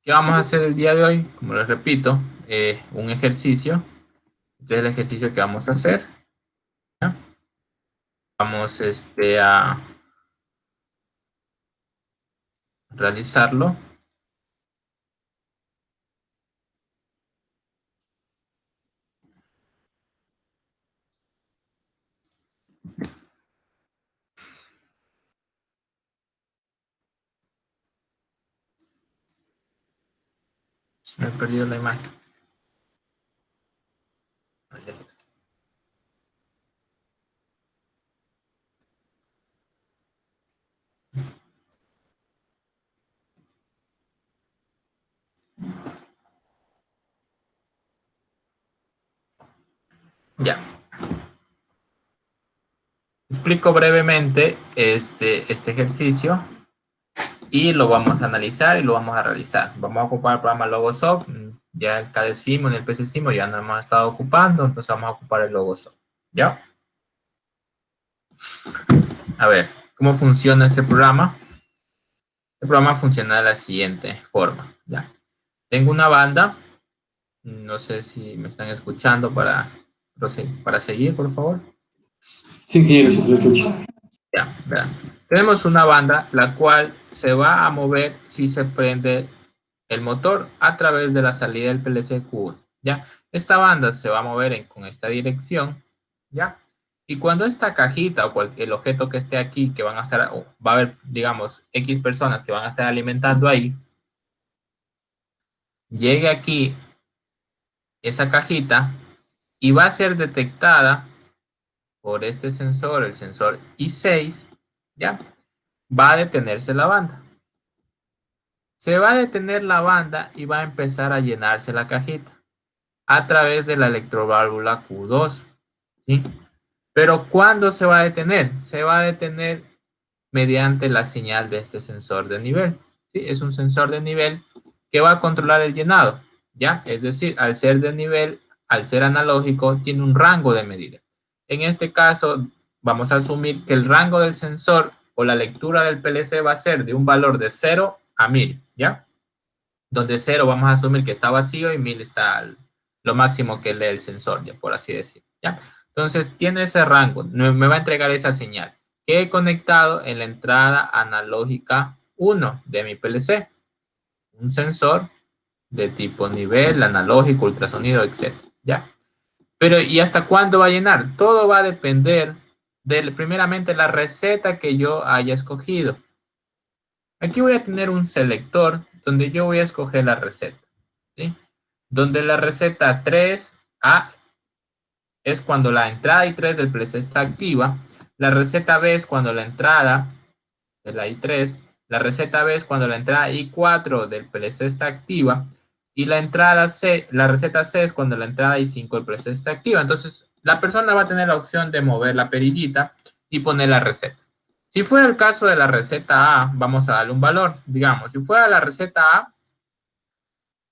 ¿Qué vamos a hacer el día de hoy? Como les repito, un ejercicio. Este es el ejercicio que vamos a hacer. ¿Ya? Vamos a realizarlo. Me he perdido la imagen. Ya. Explico brevemente este ejercicio y lo vamos a analizar y lo vamos a realizar. Vamos a ocupar el programa Logosoft. Ya el KDSIMO y el PCSIMO ya no hemos estado ocupando, entonces vamos a ocupar el Logosoft. ¿Ya? A ver, ¿cómo funciona este programa? El programa funciona de la siguiente forma. ¿Ya? Tengo una banda. No sé si me están escuchando para seguir, por favor. Sí, ingeniero, sí, lo escucho. Ya, verán. Tenemos una banda la cual se va a mover si se prende el motor a través de la salida del PLC Q1. ¿Ya? Esta banda se va a mover con esta dirección. ¿Ya? Y cuando esta cajita o el objeto que esté aquí, que van a estar, va a haber, digamos, X personas que van a estar alimentando ahí, llegue aquí esa cajita y va a ser detectada por este sensor, el sensor I6, ¿ya? Va a detenerse la banda. Se va a detener la banda y va a empezar a llenarse la cajita a través de la electroválvula Q2, ¿sí? Pero ¿cuándo se va a detener? Se va a detener mediante la señal de este sensor de nivel, ¿sí? Es un sensor de nivel que va a controlar el llenado, ¿ya? Es decir, al ser de nivel, al ser analógico, tiene un rango de medida. En este caso, vamos a asumir que el rango del sensor o la lectura del PLC va a ser de un valor de 0 a 1000, ¿ya? Donde 0 vamos a asumir que está vacío y 1000 está lo máximo que lee el sensor, ya por así decir, ¿ya? Entonces, tiene ese rango, me va a entregar esa señal que he conectado en la entrada analógica 1 de mi PLC. Un sensor de tipo nivel, analógico, ultrasonido, etc. ¿Ya? Pero, ¿y hasta cuándo va a llenar? Todo va a depender de, primeramente, la receta que yo haya escogido. Aquí voy a tener un selector donde yo voy a escoger la receta, ¿sí? Donde la receta 3A es cuando la entrada I3 del PLC está activa. La receta B es cuando la entrada de la I3. La receta B es cuando la entrada I4 del PLC está activa. Y la entrada C, la receta C es cuando la entrada I5 del PLC está activa. Entonces, la persona va a tener la opción de mover la perillita y poner la receta. Si fuera el caso de la receta A, vamos a darle un valor. Digamos, si fuera la receta A,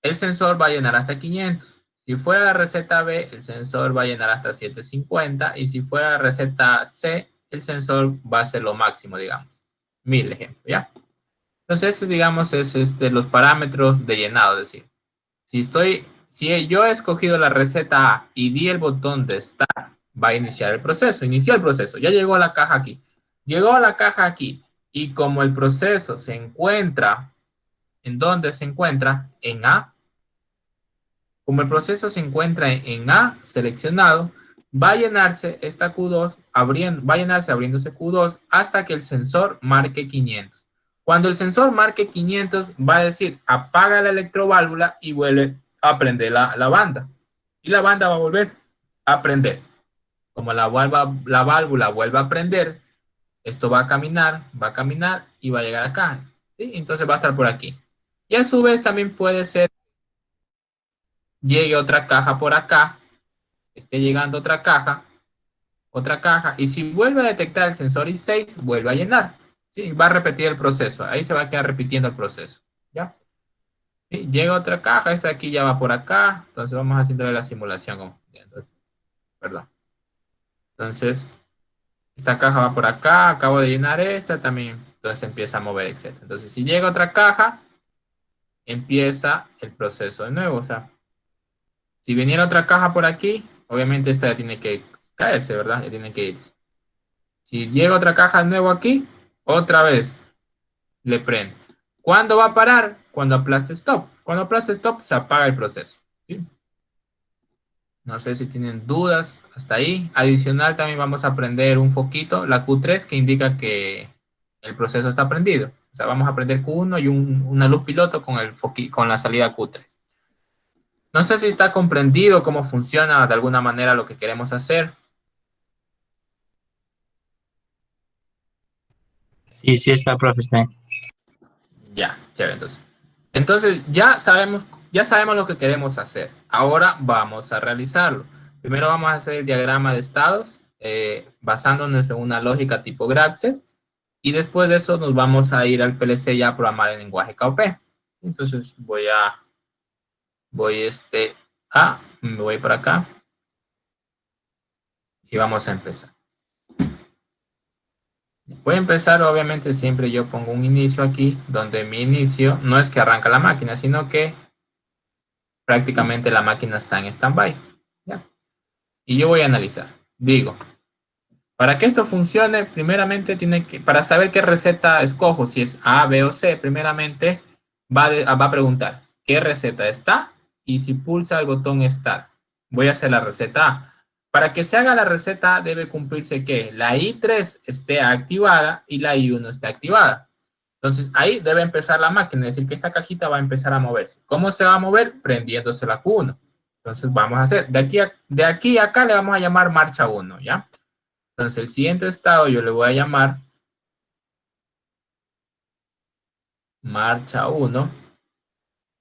el sensor va a llenar hasta 500. Si fuera la receta B, el sensor va a llenar hasta 750. Y si fuera la receta C, el sensor va a ser lo máximo, digamos. 1000 ejemplo, ¿ya? Entonces, digamos, es los parámetros de llenado. Es decir, si yo he escogido la receta A y di el botón de Start, va a iniciar el proceso. Inició el proceso. Ya llegó a la caja aquí. Llegó a la caja aquí. Y como el proceso se encuentra, ¿en dónde se encuentra? En A. Como el proceso se encuentra en A seleccionado, va a llenarse esta Q2, va a llenarse abriéndose Q2 hasta que el sensor marque 500. Cuando el sensor marque 500, va a decir apaga la electroválvula y vuelve a prender la banda. Y la banda va a volver a prender. Como la válvula vuelve a prender, esto va a caminar y va a llegar acá. ¿Sí? Entonces va a estar por aquí. Y a su vez también puede ser llegue otra caja por acá, esté llegando otra caja, y si vuelve a detectar el sensor I6, vuelve a llenar. ¿Sí? Va a repetir el proceso, ahí se va a quedar repitiendo el proceso. ¿Ya? ¿Sí? Llega otra caja, esta aquí ya va por acá, entonces vamos haciendo la simulación. Entonces, perdón. Entonces, esta caja va por acá, acabo de llenar esta también, entonces empieza a mover, etc. Entonces, si llega otra caja, empieza el proceso de nuevo. O sea, si viniera otra caja por aquí, obviamente esta ya tiene que caerse, ¿verdad? Ya tiene que irse. Si llega otra caja de nuevo aquí, otra vez le prende. ¿Cuándo va a parar? Cuando aplaste stop. Cuando aplaste stop, se apaga el proceso. ¿Sí? No sé si tienen dudas hasta ahí. Adicional, también vamos a aprender un foquito, la Q3, que indica que el proceso está prendido. O sea, vamos a aprender Q1 y una luz piloto con, con la salida Q3. No sé si está comprendido cómo funciona de alguna manera lo que queremos hacer. Sí, sí está, profe, está bien. Ya, chévere, entonces. Entonces ya sabemos lo que queremos hacer. Ahora vamos a realizarlo. Primero vamos a hacer el diagrama de estados basándonos en una lógica tipo Grapset. Y después de eso nos vamos a ir al PLC ya a programar el lenguaje KOP. Entonces me voy por acá y vamos a empezar. Voy a empezar, obviamente siempre yo pongo un inicio aquí, donde mi inicio no es que arranca la máquina, sino que prácticamente la máquina está en stand-by. Y yo voy a analizar. Digo, para que esto funcione, primeramente para saber qué receta escojo, si es A, B o C, primeramente va a preguntar qué receta está y si pulsa el botón Start. Voy a hacer la receta A. Para que se haga la receta debe cumplirse que la I3 esté activada y la I1 esté activada. Entonces ahí debe empezar la máquina, es decir, que esta cajita va a empezar a moverse. ¿Cómo se va a mover? Prendiéndose la Q1. Entonces vamos a hacer, de aquí a acá le vamos a llamar marcha 1, ¿ya? Entonces el siguiente estado yo le voy a llamar marcha 1.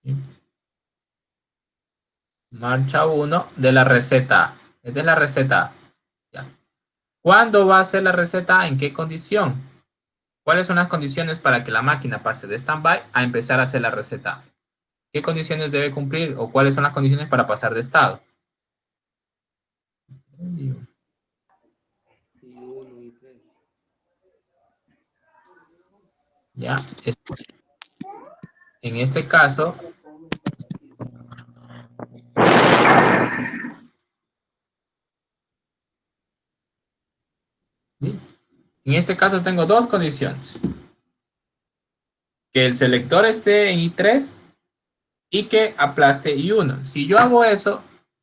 ¿Sí? Marcha 1 de la receta A. Esta es la receta A. ¿Ya? ¿Cuándo va a ser la receta A? ¿En qué condición? ¿Cuáles son las condiciones para que la máquina pase de stand-by a empezar a hacer la receta A? ¿Qué condiciones debe cumplir o cuáles son las condiciones para pasar de estado? ¿Ya? En este caso, ¿sí? En este caso tengo dos condiciones. Que el selector esté en I3 y que aplaste I1. Si yo hago eso,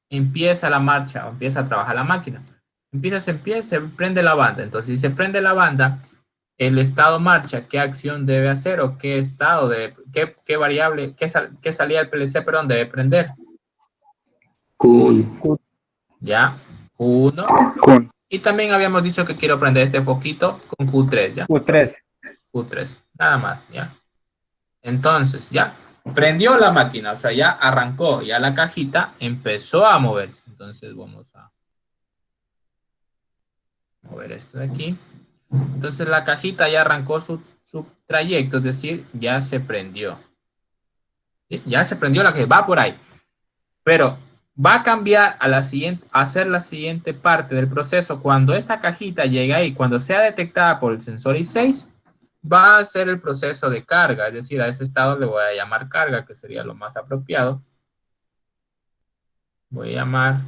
empieza la marcha o empieza a trabajar la máquina. Se prende la banda. Entonces, si se prende la banda, el estado marcha, ¿qué acción debe hacer o qué estado qué variable, qué salida del PLC, perdón, debe prender? Q1. Ya, Q1. Con Y también habíamos dicho que quiero prender este foquito con Q3, ¿ya? Q3. Q3, nada más, ¿ya? Entonces, ya prendió la máquina, o sea, ya arrancó, ya la cajita empezó a moverse. Entonces vamos a mover esto de aquí. Entonces la cajita ya arrancó su trayecto, es decir, ya se prendió. ¿Sí? Ya se prendió la que va por ahí. Pero va a cambiar a hacer la siguiente parte del proceso cuando esta cajita llegue ahí, cuando sea detectada por el sensor I6, va a hacer el proceso de carga, es decir, a ese estado le voy a llamar carga, que sería lo más apropiado. Voy a llamar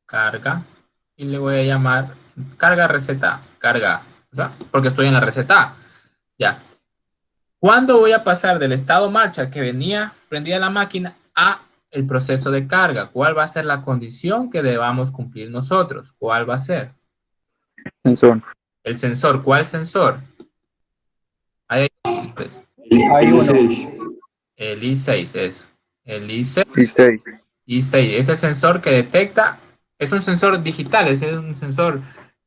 carga y le voy a llamar carga receta, carga, o sea, porque estoy en la receta A. Ya. ¿Cuándo voy a pasar del estado marcha que venía prendida la máquina a el proceso de carga? ¿Cuál va a ser la condición que debamos cumplir nosotros? ¿Cuál va a ser? Sensor. El sensor. ¿Cuál sensor? Ahí hay sensores. Hay uno. El I6 es. El I6. I6. I6 es el sensor que detecta. Es un sensor digital, es un sensor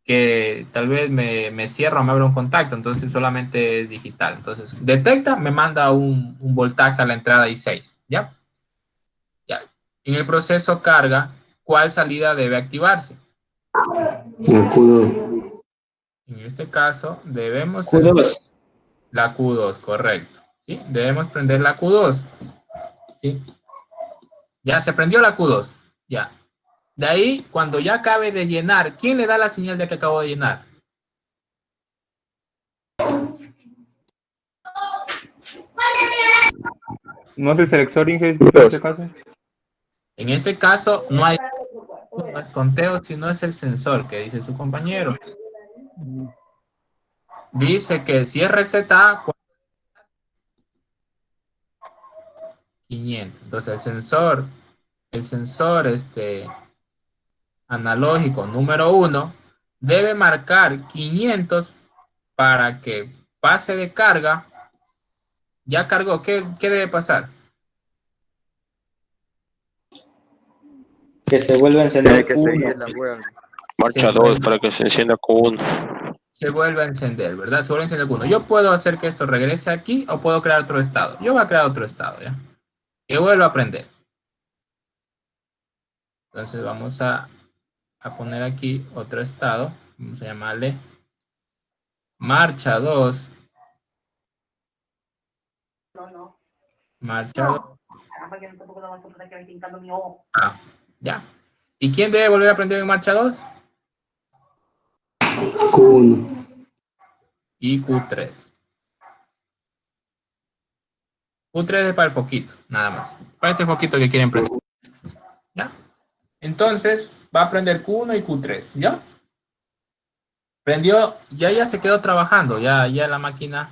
que tal vez me cierra o me abre un contacto, entonces solamente es digital. Entonces, detecta, me manda un voltaje a la entrada I6, ¿ya? Ya. En el proceso carga, ¿cuál salida debe activarse? La Q2. En este caso, debemos... Q2. La Q2, correcto. ¿Sí? Debemos prender la Q2. ¿Sí? Ya se prendió la Q2. Ya. De ahí, cuando ya acabe de llenar, ¿quién le da la señal de que acabo de llenar? ¿No es el selector, Inge, en este caso? En este caso no hay, no es conteo, sino es el sensor que dice su compañero. Dice que si es receta A, 500. Entonces el sensor analógico número 1 debe marcar 500 para que pase de carga. Ya cargó. ¿Qué debe pasar? Que se vuelva a Tiene encender que seguir Q1. la web. Se Marcha 2 vuelve, para que se encienda con 1. se vuelve a encender, ¿verdad? Se vuelve a encender uno. Yo puedo hacer que esto regrese aquí o puedo crear otro estado. Yo voy a crear otro estado, ¿ya? Que vuelva a prender. Entonces vamos a poner aquí otro estado. Vamos a llamarle marcha 2. Marcha 2. Ah, ya. ¿Y quién debe volver a aprender en marcha 2? Q1. Y Q3. Q3 es para el foquito, nada más. Para este foquito que quieren prender. ¿Ya? Entonces va a prender Q1 y Q3. ¿Ya? Prendió, ya se quedó trabajando. Ya la máquina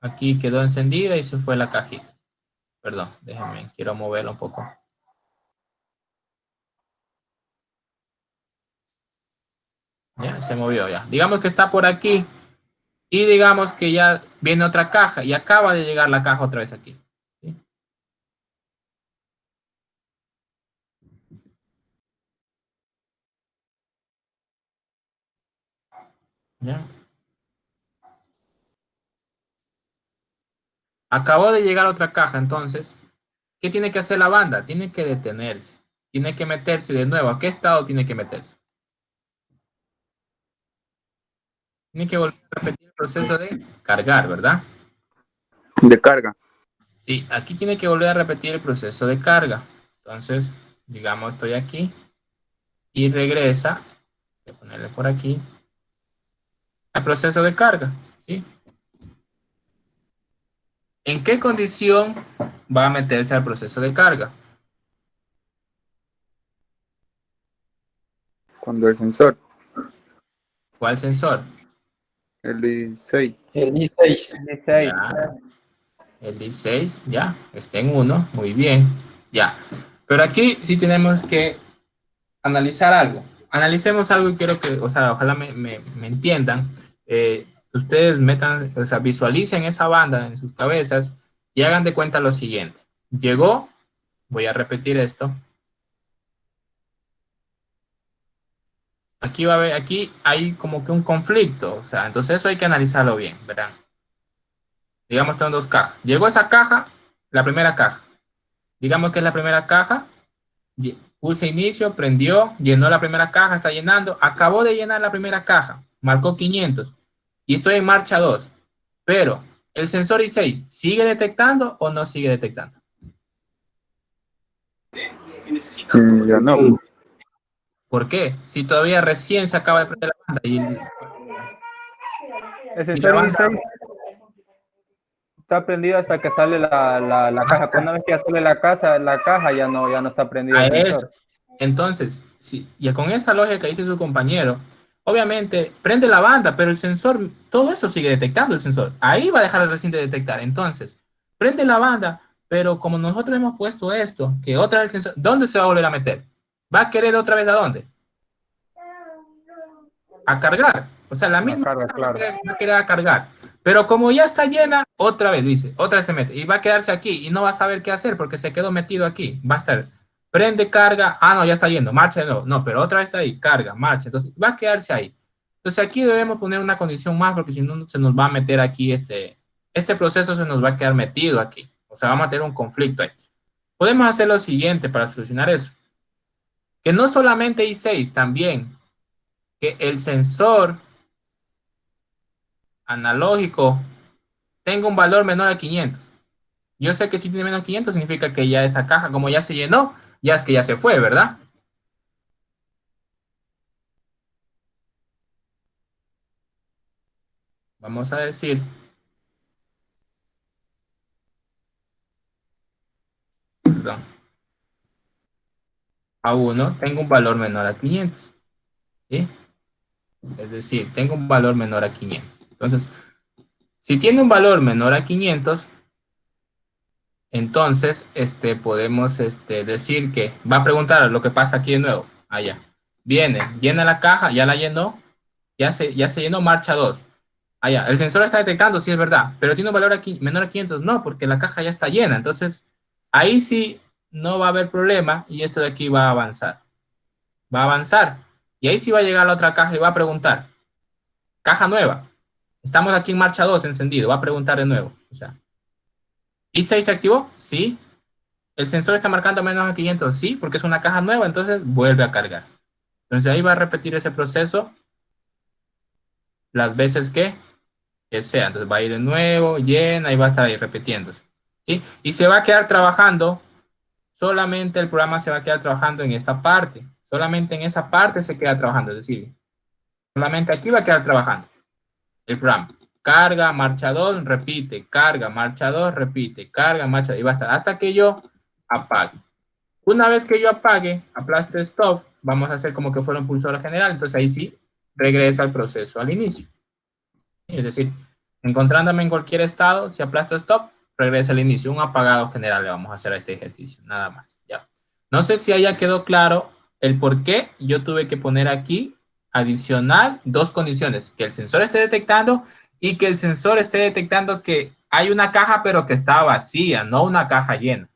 aquí quedó encendida y se fue la cajita. Perdón, déjenme, quiero moverlo un poco. Ya, se movió ya. Digamos que está por aquí y digamos que ya viene otra caja y acaba de llegar la caja otra vez aquí. ¿Sí? ¿Ya? Acabó de llegar otra caja, entonces, ¿qué tiene que hacer la banda? Tiene que detenerse. Tiene que meterse de nuevo. ¿A qué estado tiene que meterse? Tiene que volver a repetir el proceso de cargar, ¿verdad? De carga. Sí, aquí tiene que volver a repetir el proceso de carga. Entonces, digamos, estoy aquí y regresa. Voy a ponerle por aquí el proceso de carga. ¿Sí? ¿En qué condición va a meterse al proceso de carga? Cuando el sensor, ¿Cuál sensor? el 16. El I6. Ya, el 16, ya, está en 1, muy bien, ya. Pero aquí sí tenemos que analizar algo. Analicemos algo y quiero que, o sea, ojalá me entiendan. Ustedes metan, o sea, visualicen esa banda en sus cabezas y hagan de cuenta lo siguiente. Llegó, voy a repetir esto. Aquí va a haber, aquí hay como que un conflicto, o sea, entonces eso hay que analizarlo bien, ¿verdad? Digamos que son dos cajas. Llegó esa caja, la primera caja. Digamos que es la primera caja. Puse inicio, prendió, llenó la primera caja, está llenando. Acabó de llenar la primera caja, marcó 500 y estoy en marcha 2. Pero el sensor I6, ¿sigue detectando o no sigue detectando? Ya no. ¿Por qué? Si todavía recién se acaba de prender la banda El y la sensor banda 16 está prendido hasta que sale la caja. Una vez que ya sale la caja ya no está prendido a el eso. sensor. Entonces, sí, y con esa lógica que dice su compañero, obviamente prende la banda, pero el sensor, todo eso sigue detectando el sensor. Ahí va a dejar recién de detectar. Entonces, prende la banda, pero como nosotros hemos puesto esto, que otra vez el sensor, ¿dónde se va a volver a meter? ¿Va a querer otra vez a dónde? A cargar. O sea, la La misma carga, caja va a claro. querer a cargar. Pero como ya está llena, otra vez dice, otra vez se mete y va a quedarse aquí y no va a saber qué hacer porque se quedó metido aquí. Va a estar, prende, carga, ah, no, ya está yendo, marcha de nuevo. No, pero otra vez está ahí, carga, marcha. Entonces va a quedarse ahí. Entonces aquí debemos poner una condición más porque si no se nos va a meter aquí este proceso se nos va a quedar metido aquí. O sea, vamos a tener un conflicto ahí. Podemos hacer lo siguiente para solucionar eso. Que no solamente I6, también que el sensor analógico tenga un valor menor a 500. Yo sé que si tiene menos de 500 significa que ya esa caja, como ya se llenó, ya es que ya se fue, ¿verdad? Vamos a decir perdón, a 1, tengo un valor menor a 500. ¿Sí? Es decir, tengo un valor menor a 500. Entonces, si tiene un valor menor a 500, entonces podemos decir que va a preguntar lo que pasa aquí de nuevo. Allá. Viene, llena la caja, ya la llenó, ya se llenó, marcha 2. Allá, el sensor está detectando, sí es verdad, pero tiene un valor aquí menor a 500, no, porque la caja ya está llena. Entonces, ahí sí no va a haber problema y esto de aquí va a avanzar. Va a avanzar. Y ahí sí va a llegar a la otra caja y va a preguntar. Caja nueva. Estamos aquí en marcha 2 encendido. Va a preguntar de nuevo. O sea, ¿I6 se activó? Sí. ¿El sensor está marcando menos a 500? Sí, porque es una caja nueva, entonces vuelve a cargar. Entonces ahí va a repetir ese proceso las veces que sea. Entonces va a ir de nuevo, llena y va a estar ahí repitiéndose. ¿Sí? Y se va a quedar trabajando, solamente el programa se va a quedar trabajando en esta parte. Solamente en esa parte se queda trabajando, es decir, solamente aquí va a quedar trabajando el programa. Carga, marcha 2, repite, carga, marcha 2, repite, carga, marcha 2, y va a estar hasta que yo apague. Una vez que yo apague, aplaste stop, vamos a hacer como que fuera un pulsor general, entonces ahí sí regresa el proceso al inicio. Es decir, encontrándome en cualquier estado, si aplasto stop, regresa al inicio. Un apagado general le vamos a hacer a este ejercicio, nada más. Ya. No sé si haya quedó claro el por qué yo tuve que poner aquí adicional dos condiciones, que el sensor esté detectando y que el sensor esté detectando que hay una caja pero que está vacía, no una caja llena.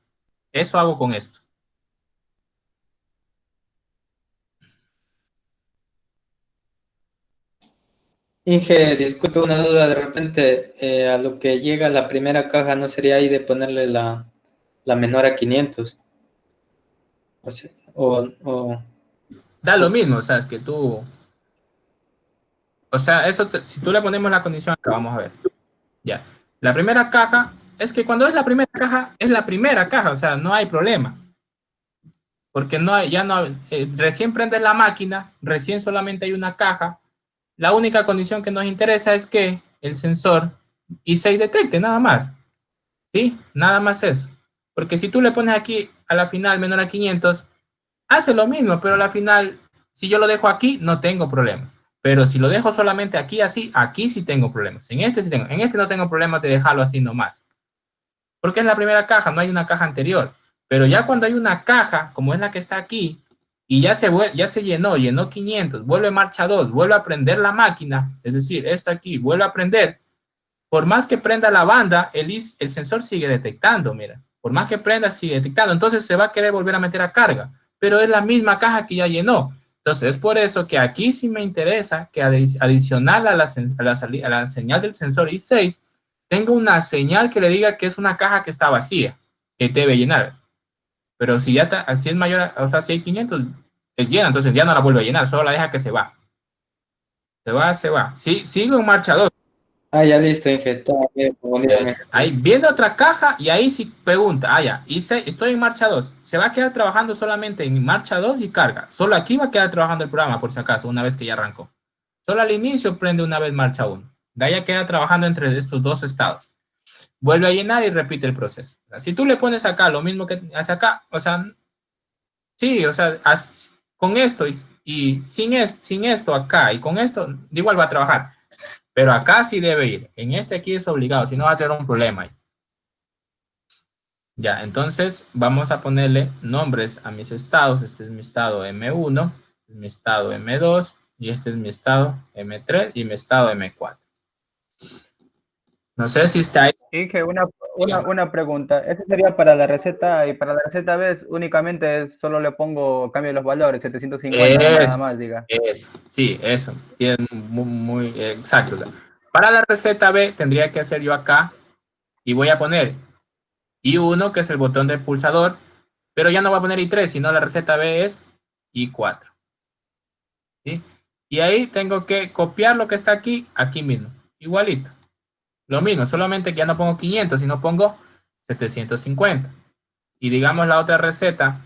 Eso hago con esto. Inge, disculpe una duda, de repente a lo que llega la primera caja no sería ahí de ponerle la menor a 500. O sea, Da lo mismo, o sea, es que tú... O sea, eso, si tú le ponemos la condición acá, vamos a ver. Ya. La primera caja, es que cuando es la primera caja, o sea, no hay problema. Porque no hay, ya no, recién prendes la máquina, recién solamente hay una caja. La única condición que nos interesa es que el sensor I6 detecte, nada más. ¿Sí? Nada más eso. Porque si tú le pones aquí a la final menor a 500, hace lo mismo, pero a la final, si yo lo dejo aquí, no tengo problema. Pero si lo dejo solamente aquí así, aquí sí tengo problemas. En este sí tengo. En este no tengo problemas de dejarlo así nomás. Porque es la primera caja, no hay una caja anterior. Pero ya cuando hay una caja, como es la que está aquí, y ya se llenó 500, vuelve marcha 2, vuelve a prender la máquina, es decir, esta aquí, vuelve a prender, por más que prenda la banda, el sensor sigue detectando, mira. Por más que prenda, sigue detectando. Entonces se va a querer volver a meter a carga. Pero es la misma caja que ya llenó. Entonces es por eso que aquí sí me interesa que adicional a la señal del sensor I6, tenga una señal que le diga que es una caja que está vacía, que debe llenar. Pero si ya está, si es mayor, o sea, si hay 500, es llena, entonces ya no la vuelve a llenar, solo la deja que se va. Se va. Sí, sigue en marcha 2. ya listo, Inge. Está bien, Ahí viene otra caja y ahí sí pregunta, ya, estoy en marcha 2. Se va a quedar trabajando solamente en marcha 2 y carga. Solo aquí va a quedar trabajando el programa, por si acaso, una vez que ya arrancó. Solo al inicio prende una vez marcha 1. De ahí ya queda trabajando entre estos dos estados. Vuelve a llenar y repite el proceso. O sea, si tú le pones acá lo mismo que hace acá, o sea, sí, o sea, con esto y sin esto acá y con esto, igual va a trabajar. Pero acá sí debe ir. En este aquí es obligado, si no va a tener un problema ahí. Ya, entonces vamos a ponerle nombres a mis estados. Este es mi estado M1, mi estado M2, y este es mi estado M3 y mi estado M4. No sé si está ahí. Inge, una pregunta. Eso sería para la receta y para la receta B solo le pongo cambio los valores, 750 nada más, diga. Eso, sí, eso. Es muy exacto. O sea, para la receta B tendría que hacer yo acá y voy a poner I1, que es el botón del pulsador, pero ya no voy a poner I3, sino la receta B es I4. ¿Sí? Y ahí tengo que copiar lo que está aquí mismo, igualito. Lo mismo, solamente que ya no pongo 500, sino pongo 750. Y digamos la otra receta,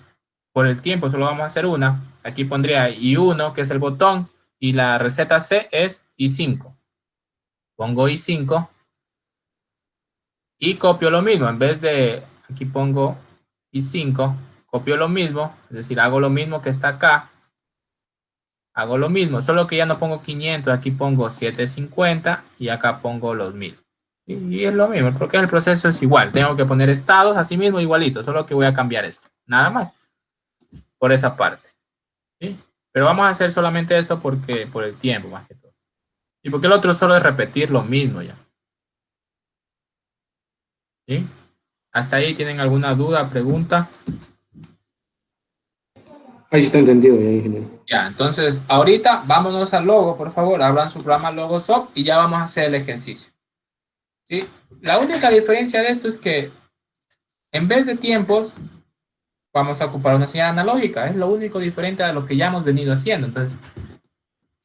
por el tiempo solo vamos a hacer una. Aquí pondría I1, que es el botón, y la receta C es I5. Pongo I5 y copio lo mismo. En vez de, aquí pongo y 5, copio lo mismo, es decir, hago lo mismo que está acá, hago lo mismo, solo que ya no pongo 500, aquí pongo 750 y acá pongo los 1000. Y es lo mismo, porque el proceso es igual, tengo que poner estados así mismo igualito, solo que voy a cambiar esto, nada más, por esa parte. ¿Sí? Pero vamos a hacer solamente esto porque por el tiempo más que todo. Y porque el otro solo es repetir lo mismo ya. ¿Sí? ¿Hasta ahí tienen alguna duda, pregunta? Ahí sí está entendido, ya, ingeniero. Ya, entonces ahorita vámonos al logo, por favor, abran su programa Logosoft y ya vamos a hacer el ejercicio. ¿Sí? La única diferencia de esto es que en vez de tiempos vamos a ocupar una señal analógica, es lo único diferente a lo que ya hemos venido haciendo. Entonces,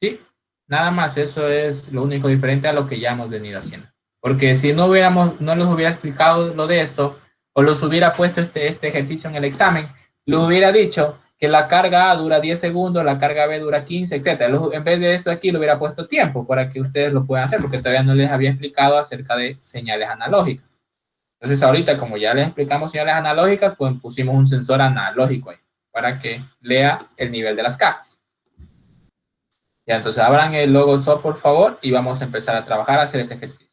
¿sí? Nada más, eso es lo único diferente a lo que ya hemos venido haciendo. Porque si no les hubiera explicado lo de esto, o los hubiera puesto este ejercicio en el examen, les hubiera dicho que la carga A dura 10 segundos, la carga B dura 15, etc. En vez de esto aquí, le hubiera puesto tiempo para que ustedes lo puedan hacer, porque todavía no les había explicado acerca de señales analógicas. Entonces, ahorita, como ya les explicamos señales analógicas, pues pusimos un sensor analógico ahí, para que lea el nivel de las cajas. Ya, entonces abran el Logosoft, por favor, y vamos a empezar a trabajar, a hacer este ejercicio.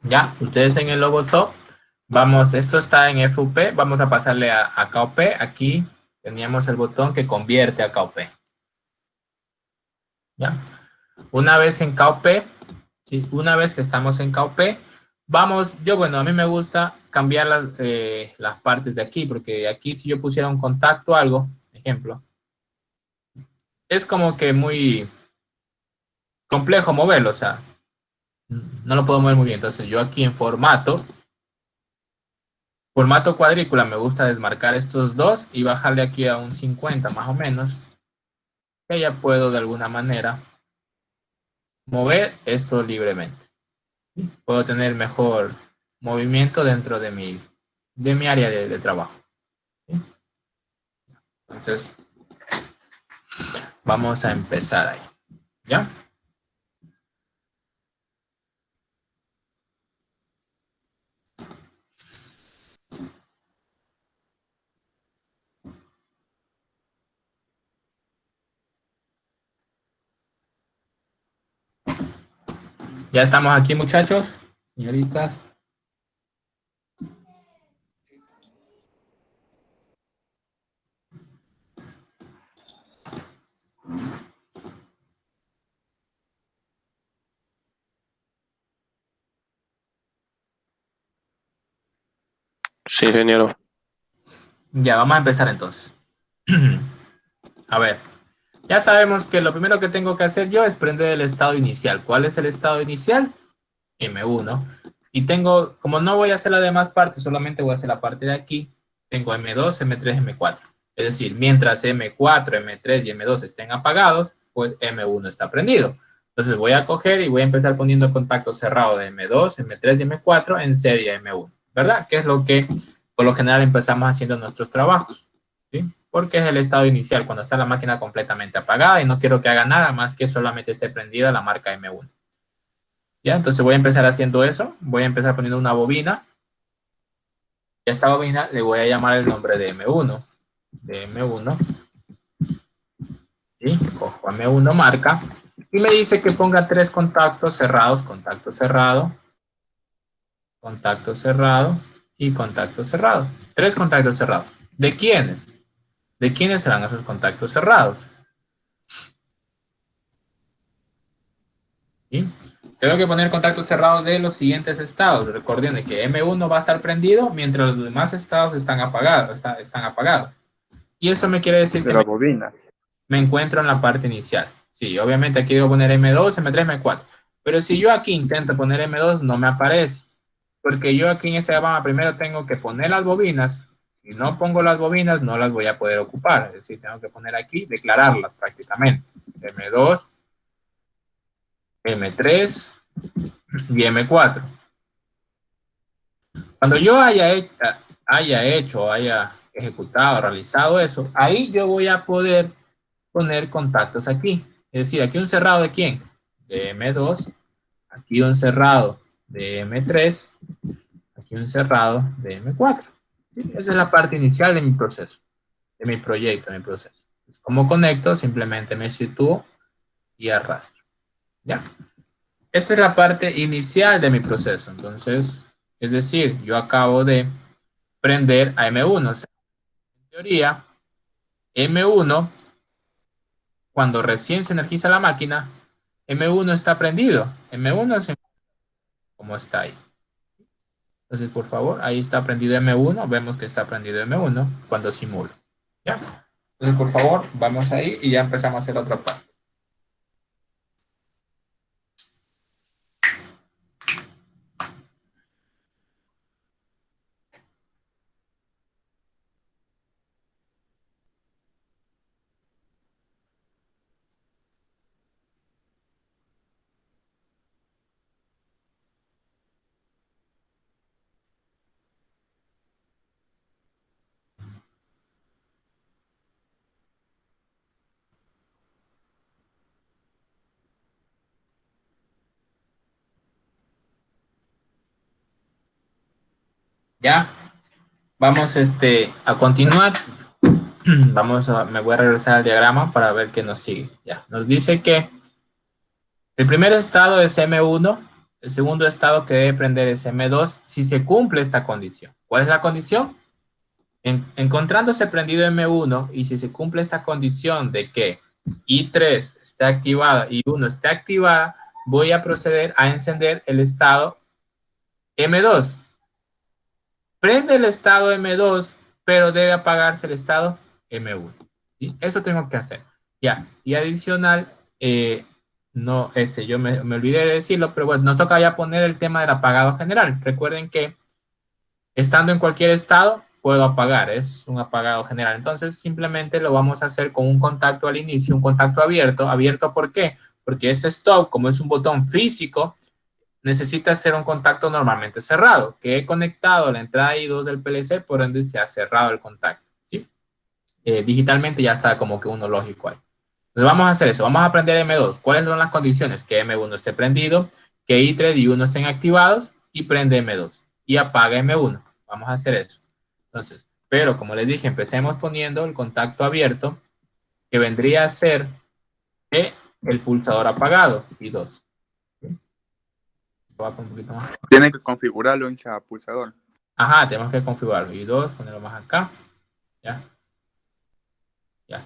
Ya, ustedes en el Logosoft, vamos, esto está en FUP, vamos a pasarle a KOP. Aquí teníamos el botón que convierte a KOP. Ya, una vez en KOP, ¿sí? Una vez que estamos en KOP, vamos, bueno, a mí me gusta cambiar las partes de aquí, porque aquí si yo pusiera un contacto o algo, ejemplo, es como que muy complejo moverlo, o sea, no lo puedo mover muy bien. Entonces yo aquí en formato cuadrícula me gusta desmarcar estos dos y bajarle aquí a un 50 más o menos. Que ya puedo de alguna manera mover esto libremente. Puedo tener mejor movimiento dentro de mi área de trabajo. Entonces, vamos a empezar ahí. ¿Ya? Ya estamos aquí, muchachos, señoritas. Sí, ingeniero. Ya, vamos a empezar entonces. A ver, ya sabemos que lo primero que tengo que hacer yo es prender el estado inicial. ¿Cuál es el estado inicial? M1. Y tengo, como no voy a hacer las demás partes, solamente voy a hacer la parte de aquí, tengo M2, M3, M4. Es decir, mientras M4, M3 y M2 estén apagados, pues M1 está prendido. Entonces voy a coger y voy a empezar poniendo contacto cerrado de M2, M3 y M4 en serie M1, ¿verdad? Que es lo que por lo general empezamos haciendo nuestros trabajos, ¿sí? Porque es el estado inicial, cuando está la máquina completamente apagada y no quiero que haga nada más que solamente esté prendida la marca M1. ¿Ya? Entonces voy a empezar haciendo eso. Voy a empezar poniendo una bobina. Y a esta bobina le voy a llamar el nombre de M1. De M1. ¿Sí? Cojo M1 marca. Y me dice que ponga 3 contactos cerrados, contacto cerrado y contacto cerrado. 3 contactos cerrados. ¿De quiénes? ¿De quiénes serán esos contactos cerrados? ¿Sí? Tengo que poner contactos cerrados de los siguientes estados. Recuerden que M1 va a estar prendido mientras los demás estados están apagados. Y eso me quiere decir que me encuentro en la parte inicial. Sí, obviamente aquí debo poner M2, M3, M4. Pero si yo aquí intento poner M2, no me aparece. Porque yo aquí en este diagrama primero tengo que poner las bobinas. Si no pongo las bobinas, no las voy a poder ocupar. Es decir, tengo que poner aquí, declararlas prácticamente. M2, M3 y M4. Cuando yo haya ejecutado, realizado eso, ahí yo voy a poder poner contactos aquí. Es decir, aquí un cerrado de ¿quién? De M2, aquí un cerrado de M3, aquí un cerrado de M4. ¿Sí? Esa es la parte inicial de mi proceso, de mi proyecto, de mi proceso. Entonces, ¿cómo conecto? Simplemente me sitúo y arrastro. ¿Ya? Esa es la parte inicial de mi proceso. Entonces, es decir, yo acabo de prender a M1. O sea, en teoría, M1, cuando recién se energiza la máquina, M1 está prendido. M1 se... como está ahí. Entonces, por favor, ahí está prendido M1. Vemos que está prendido M1 cuando simulo. ¿Ya? Entonces, por favor, vamos ahí y ya empezamos a hacer la otra parte. Ya, vamos a continuar. Me voy a regresar al diagrama para ver qué nos sigue. Ya, nos dice que el primer estado es M1, el segundo estado que debe prender es M2 si se cumple esta condición. ¿Cuál es la condición? Encontrándose prendido M1 y si se cumple esta condición de que I3 esté activada y 1 esté activada, voy a proceder a encender el estado M2. Prende el estado M2, pero debe apagarse el estado M1. ¿Sí? Eso tengo que hacer. Ya, y adicional, no, yo me olvidé de decirlo, pero bueno, nos toca ya poner el tema del apagado general. Recuerden que estando en cualquier estado, puedo apagar, es un apagado general. Entonces, simplemente lo vamos a hacer con un contacto al inicio, un contacto abierto. ¿Abierto por qué? Porque ese stop, como es un botón físico, necesita ser un contacto normalmente cerrado, que he conectado a la entrada I2 del PLC, por ende se ha cerrado el contacto. ¿Sí? Digitalmente ya está como que uno lógico ahí. Entonces vamos a hacer eso, vamos a prender M2. ¿Cuáles son las condiciones? Que M1 esté prendido, que I3 y 1 estén activados y prende M2 y apaga M1. Vamos a hacer eso. Entonces, pero como les dije, empecemos poniendo el contacto abierto, que vendría a ser el pulsador apagado, I2. Un poquito más. Tiene que configurarlo en cada pulsador. Ajá, tenemos que configurarlo. I2, ponerlo más acá. Ya. Ya.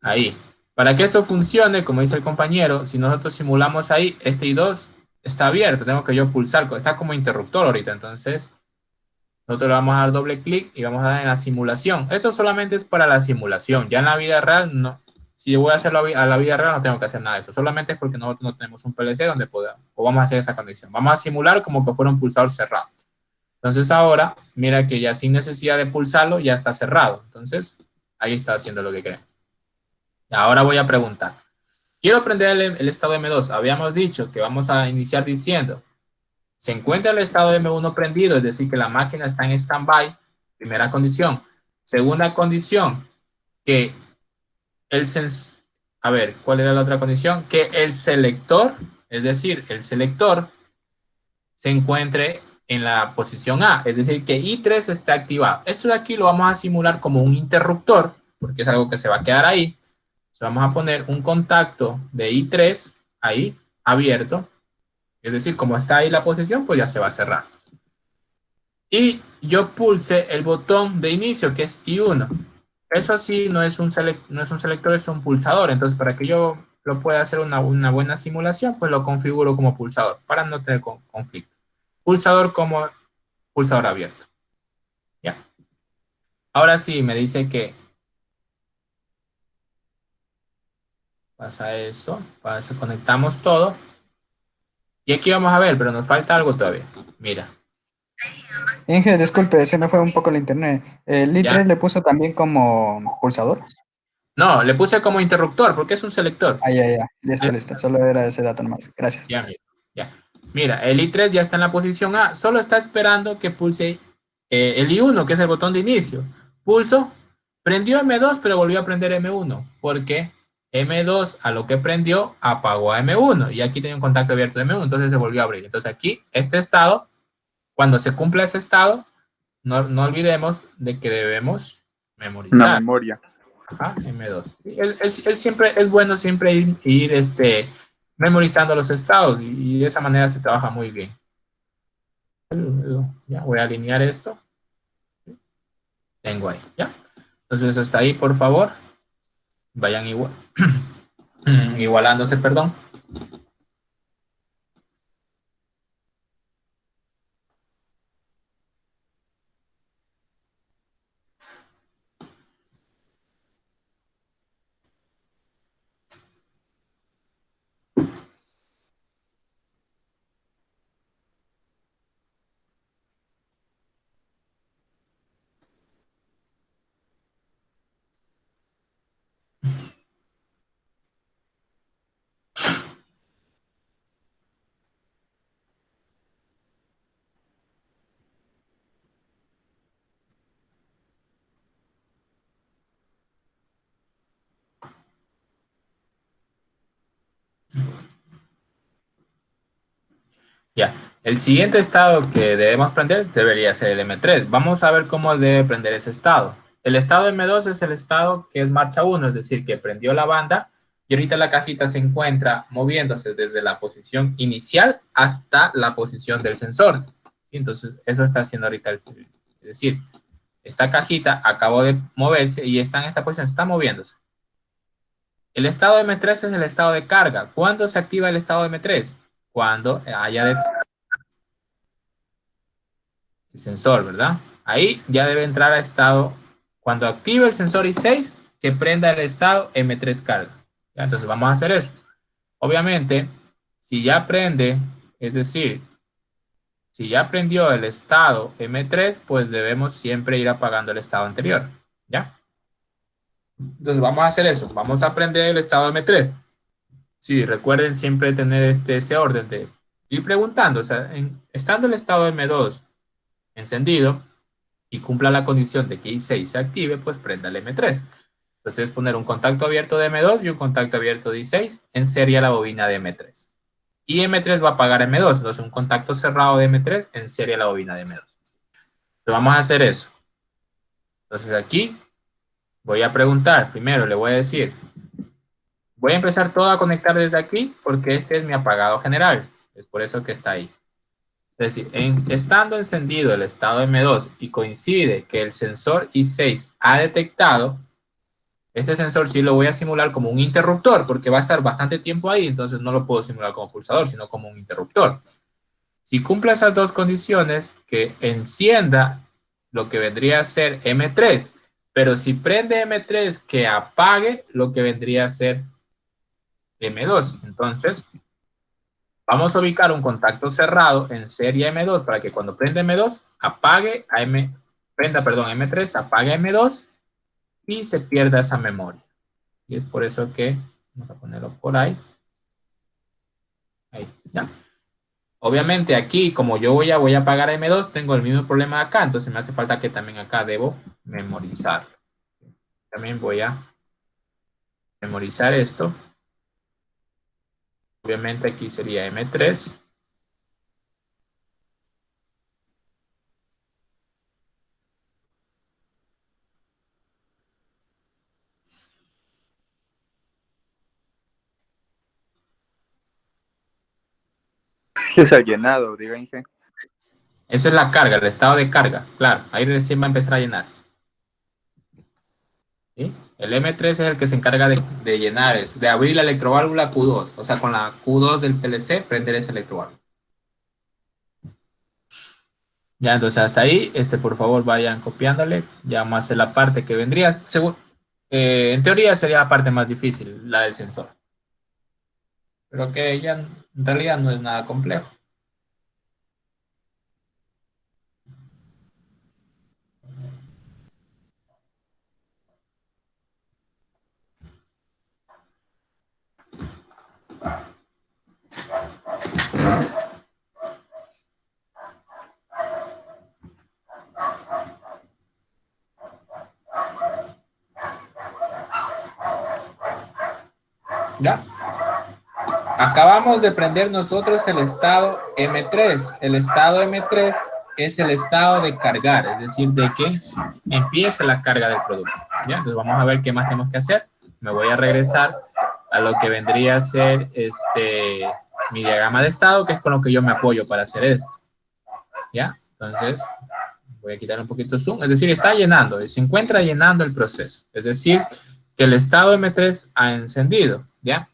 Ahí. Para que esto funcione, como dice el compañero, si nosotros simulamos ahí, este I2 está abierto. Tengo que yo pulsar. Está como interruptor ahorita. Entonces, nosotros le vamos a dar doble clic y vamos a dar en la simulación. Esto solamente es para la simulación. Ya en la vida real, no. Si voy a hacerlo a la vida real, no tengo que hacer nada de esto. Solamente es porque nosotros no tenemos un PLC donde podamos, o vamos a hacer esa condición. Vamos a simular como que fuera un pulsador cerrado. Entonces ahora, mira que ya sin necesidad de pulsarlo, ya está cerrado. Entonces, ahí está haciendo lo que queremos. Ahora voy a preguntar. Quiero prender el estado M2. Habíamos dicho que vamos a iniciar diciendo, se encuentra el estado de M1 prendido, es decir, que la máquina está en stand-by. Primera condición. Segunda condición, que a ver, ¿cuál era la otra condición? Que el selector, es decir, el selector se encuentre en la posición A, es decir, que I3 está activado. Esto de aquí lo vamos a simular como un interruptor, porque es algo que se va a quedar ahí. Entonces vamos a poner un contacto de I3 ahí abierto. Es decir, como está ahí la posición, pues ya se va a cerrar. Y yo pulse el botón de inicio, que es I1. Eso sí, no es un selector, es un pulsador. Entonces, para que yo lo pueda hacer una buena simulación, pues lo configuro como pulsador, para no tener conflicto. Pulsador como pulsador abierto. Ya. Ahora sí, me dice que pasa eso, conectamos todo. Y aquí vamos a ver, pero nos falta algo todavía. Mira, Inge, disculpe, se me fue un poco el internet. ¿El ¿ya? i3 le puso también como pulsador? No, le puse como interruptor, porque es un selector. Ah, ya. Listo, Le- listo. Solo era ese dato nomás. Gracias. Ya, ya. Mira, el I3 ya está en la posición A, solo está esperando que pulse el I1, que es el botón de inicio. Pulso, prendió M2, pero volvió a prender M1, porque M2 a lo que prendió apagó a M1, y aquí tenía un contacto abierto de M1, entonces se volvió a abrir. Entonces aquí, este estado, cuando se cumpla ese estado, no olvidemos de que debemos Una memorizar. memoria. Ajá, M2. Sí, siempre, es bueno siempre ir memorizando los estados y de esa manera se trabaja muy bien. Ya voy a alinear esto. Tengo ahí, ¿ya? Entonces hasta ahí, por favor, vayan igualándose, perdón. Ya. El siguiente estado que debemos prender debería ser el M3. Vamos a ver cómo debe prender ese estado. El estado M2 es el estado que es marcha 1, es decir, que prendió la banda y ahorita la cajita se encuentra moviéndose desde la posición inicial hasta la posición del sensor. Entonces, eso está haciendo ahorita. Es decir, esta cajita acabó de moverse y está en esta posición, está moviéndose. El estado M3 es el estado de carga. ¿Cuándo se activa el estado M3? Cuando haya de el sensor, ¿verdad? Ahí ya debe entrar a estado, cuando active el sensor I6, que prenda el estado M3 carga. ¿Ya? Entonces vamos a hacer eso. Obviamente, si ya prende, es decir, si ya prendió el estado M3, pues debemos siempre ir apagando el estado anterior. ¿Ya? Entonces vamos a hacer eso. Vamos a prender el estado M3. Sí, recuerden siempre tener ese orden de ir preguntando. O sea, estando el estado M2 encendido, y cumpla la condición de que I6 se active, pues prenda el M3. Entonces poner un contacto abierto de M2 y un contacto abierto de I6 en serie a la bobina de M3. Y M3 va a apagar M2, entonces un contacto cerrado de M3 en serie a la bobina de M2. Entonces vamos a hacer eso. Entonces aquí voy a preguntar, primero le voy a decir, voy a empezar todo a conectar desde aquí porque este es mi apagado general. Es por eso que está ahí. Es decir, estando encendido el estado M2 y coincide que el sensor I6 ha detectado, este sensor sí lo voy a simular como un interruptor porque va a estar bastante tiempo ahí, entonces no lo puedo simular como pulsador, sino como un interruptor. Si cumple esas dos condiciones, que encienda lo que vendría a ser M3, pero si prende M3, que apague lo que vendría a ser M2. Entonces, vamos a ubicar un contacto cerrado en serie M2 para que cuando prenda M2 apague a prenda, perdón, M3, apague M2 y se pierda esa memoria. Y es por eso que vamos a ponerlo por ahí. Ahí, ya. Obviamente aquí, como yo voy a apagar a M2, tengo el mismo problema acá, entonces me hace falta que también acá debo memorizar. También voy a memorizar esto. Obviamente aquí sería M3. ¿Qué es el llenado? Diga, Inge. Esa es la carga, el estado de carga. Claro, ahí recién va a empezar a llenar. ¿Sí? El M3 es el que se encarga de llenar, de abrir la electroválvula Q2. O sea, con la Q2 del PLC, prender esa electroválvula. Ya, entonces hasta ahí, por favor vayan copiándole. Ya vamos a hacer la parte que vendría, en teoría sería la parte más difícil, la del sensor. Pero que ya en realidad no es nada complejo. ¿Ya? Acabamos de prender nosotros el estado M3. El estado M3 es el estado de cargar, es decir, de que empiece la carga del producto. ¿Ya? Entonces vamos a ver qué más tenemos que hacer. Me voy a regresar a lo que vendría a ser mi diagrama de estado, que es con lo que yo me apoyo para hacer esto. ¿Ya? Entonces, voy a quitar un poquito de zoom. Es decir, está llenando, se encuentra llenando el proceso. Es decir, que el estado M3 ha encendido. ¿Ya?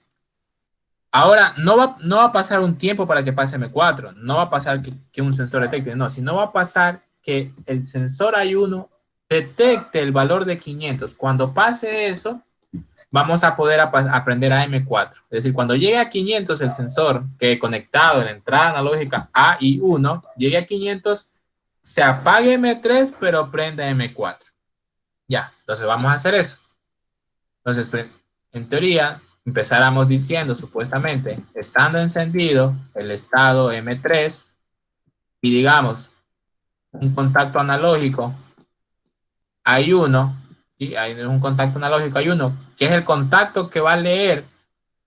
Ahora, no va a pasar un tiempo para que pase M4. No va a pasar que un sensor detecte. No, sino va a pasar que el sensor I1 detecte el valor de 500. Cuando pase eso, vamos a poder aprender a M4. Es decir, cuando llegue a 500 el sensor que he conectado en la entrada analógica A y 1, llegue a 500, se apague M3, pero prenda M4. Ya, entonces vamos a hacer eso. Entonces, en teoría, empezáramos diciendo, supuestamente, estando encendido el estado M3 y digamos, un contacto analógico, hay uno, ¿sí? Hay un contacto analógico, hay uno, que es el contacto que va a leer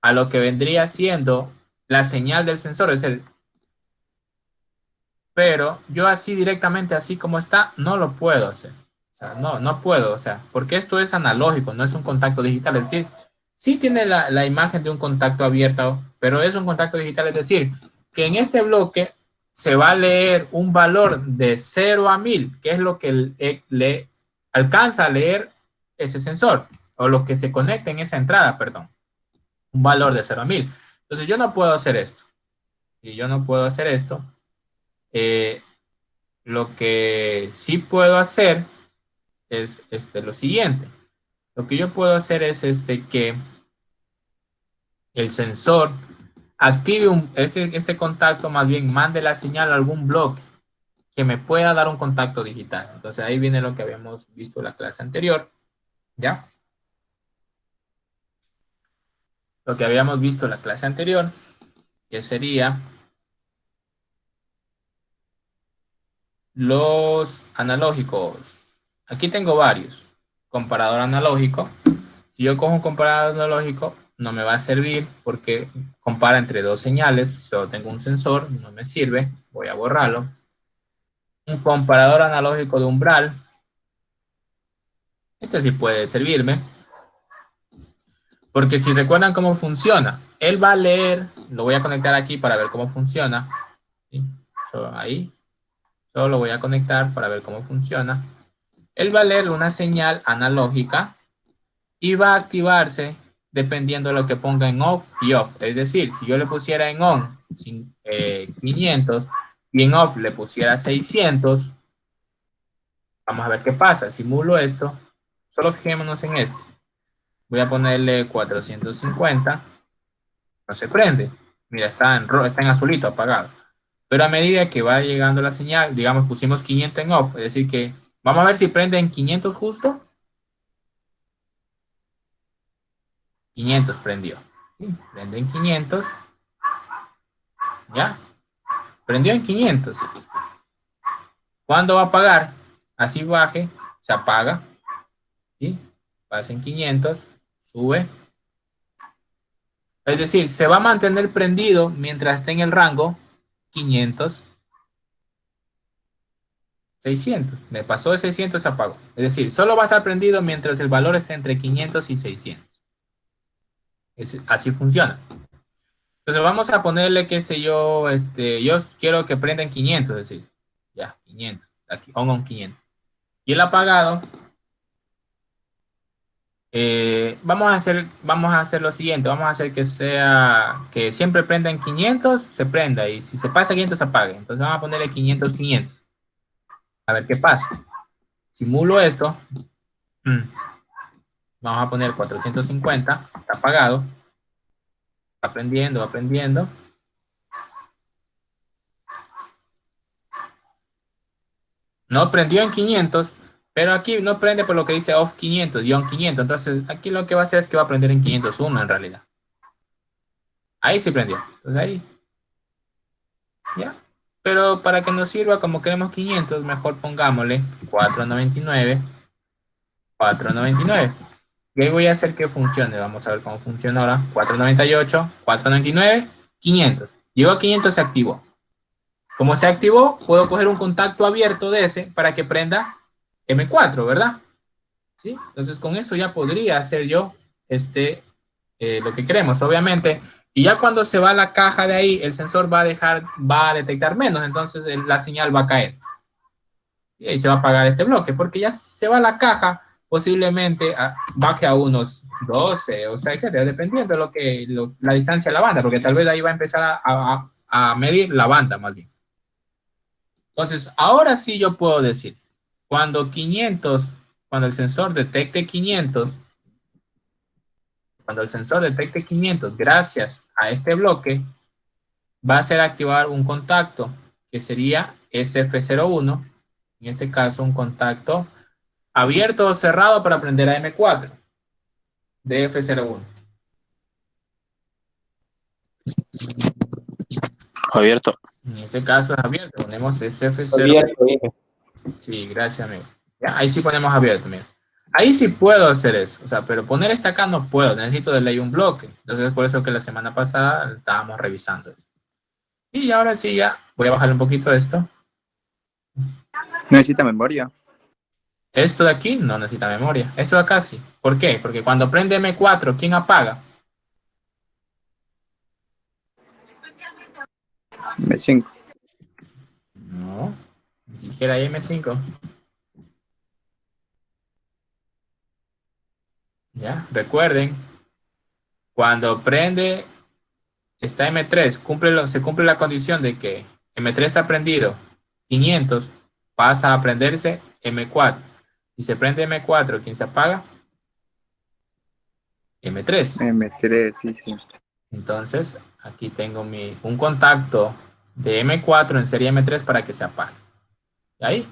a lo que vendría siendo la señal del sensor, es el... Pero yo así directamente, así como está, no lo puedo hacer. O sea, no puedo, o sea, porque esto es analógico, no es un contacto digital, es decir, sí tiene la imagen de un contacto abierto, pero es un contacto digital, es decir, que en este bloque se va a leer un valor de 0 a 1000, que es lo que le alcanza a leer ese sensor, o lo que se conecta en esa entrada, perdón, un valor de 0 a 1000. Entonces yo no puedo hacer esto, y yo no puedo hacer esto. Lo que sí puedo hacer es lo siguiente. Lo que yo puedo hacer es que el sensor active este contacto, más bien mande la señal a algún bloque que me pueda dar un contacto digital. Entonces ahí viene lo que habíamos visto en la clase anterior. ¿Ya? Lo que habíamos visto en la clase anterior, que sería los analógicos. Aquí tengo varios. Comparador analógico. Si yo cojo un comparador analógico, no me va a servir porque compara entre dos señales. Solo tengo un sensor, no me sirve. Voy a borrarlo. Un comparador analógico de umbral. Este sí puede servirme. Porque si recuerdan cómo funciona, él va a leer, lo voy a conectar aquí para ver cómo funciona. ¿Sí? Solo ahí. Solo lo voy a conectar para ver cómo funciona. Él va a leer una señal analógica y va a activarse dependiendo de lo que ponga en off y off. Es decir, si yo le pusiera en on 500 y en off le pusiera 600, vamos a ver qué pasa. Simulo esto. Solo fijémonos en este. Voy a ponerle 450. No se prende. Mira, está en azulito, apagado. Pero a medida que va llegando la señal, digamos, pusimos 500 en off. Es decir que, vamos a ver si prende en 500 justo. 500 prendió. ¿Sí? Prende en 500. ¿Ya? Prendió en 500. ¿Cuándo va a apagar? Así baje, se apaga. ¿Sí? Pasa en 500, sube. Es decir, se va a mantener prendido mientras esté en el rango 500, 600. Me pasó de 600, se apagó. Es decir, solo va a estar prendido mientras el valor esté entre 500 y 600. Así funciona. Entonces vamos a ponerle, qué sé yo, yo quiero que prenda en 500, es decir, ya, 500, aquí, pongo un 500. Y el apagado, vamos a hacer lo siguiente, vamos a hacer que siempre prenda en 500, se prenda, y si se pasa 500, se apague. Entonces vamos a ponerle 500, 500. A ver qué pasa. Simulo esto. Vamos a poner 450, está apagado. Va prendiendo, va prendiendo. No prendió en 500, pero aquí no prende por lo que dice off 500, y on 500. Entonces aquí lo que va a hacer es que va a prender en 501 en realidad. Ahí sí prendió. Entonces ahí. Ya. Pero para que nos sirva como queremos 500, mejor pongámosle 499. 499. Y ahí voy a hacer que funcione. Vamos a ver cómo funciona ahora. 498, 499, 500. Llegó a 500, se activó. Como se activó, puedo coger un contacto abierto de ese para que prenda M4, ¿verdad? ¿Sí? Entonces con eso ya podría hacer yo lo que queremos, obviamente. Y ya cuando se va la caja de ahí, el sensor va a detectar menos, entonces la señal va a caer. Y ahí se va a apagar este bloque, porque ya si se va la caja, posiblemente baje a unos 12, o sea, dependiendo de la distancia de la banda, porque tal vez ahí va a empezar a medir la banda más bien. Entonces, ahora sí yo puedo decir, cuando el sensor detecte 500, gracias a este bloque, va a hacer activar un contacto que sería SF01, en este caso un contacto abierto o cerrado para prender a M4 de F01. Abierto. En este caso es abierto, ponemos SF01. Abierto, dije. Sí, gracias, amigo. Ya, ahí sí ponemos abierto, mira. Ahí sí puedo hacer eso, o sea, pero poner este acá no puedo, necesito de ley un bloque. Entonces es por eso que la semana pasada estábamos revisando eso. Y ahora sí ya, voy a bajar un poquito esto. Necesita memoria. Esto de aquí no necesita memoria. Esto de acá sí. ¿Por qué? Porque cuando prende M4, ¿quién apaga? M5. No, ni siquiera hay M5. Ya, recuerden, cuando prende, está M3, se cumple la condición de que M3 está prendido, 500, pasa a prenderse M4. Si se prende M4, ¿quién se apaga? M3. M3, sí, sí. Entonces, aquí tengo un contacto de M4 en serie M3 para que se apague. ¿Ahí?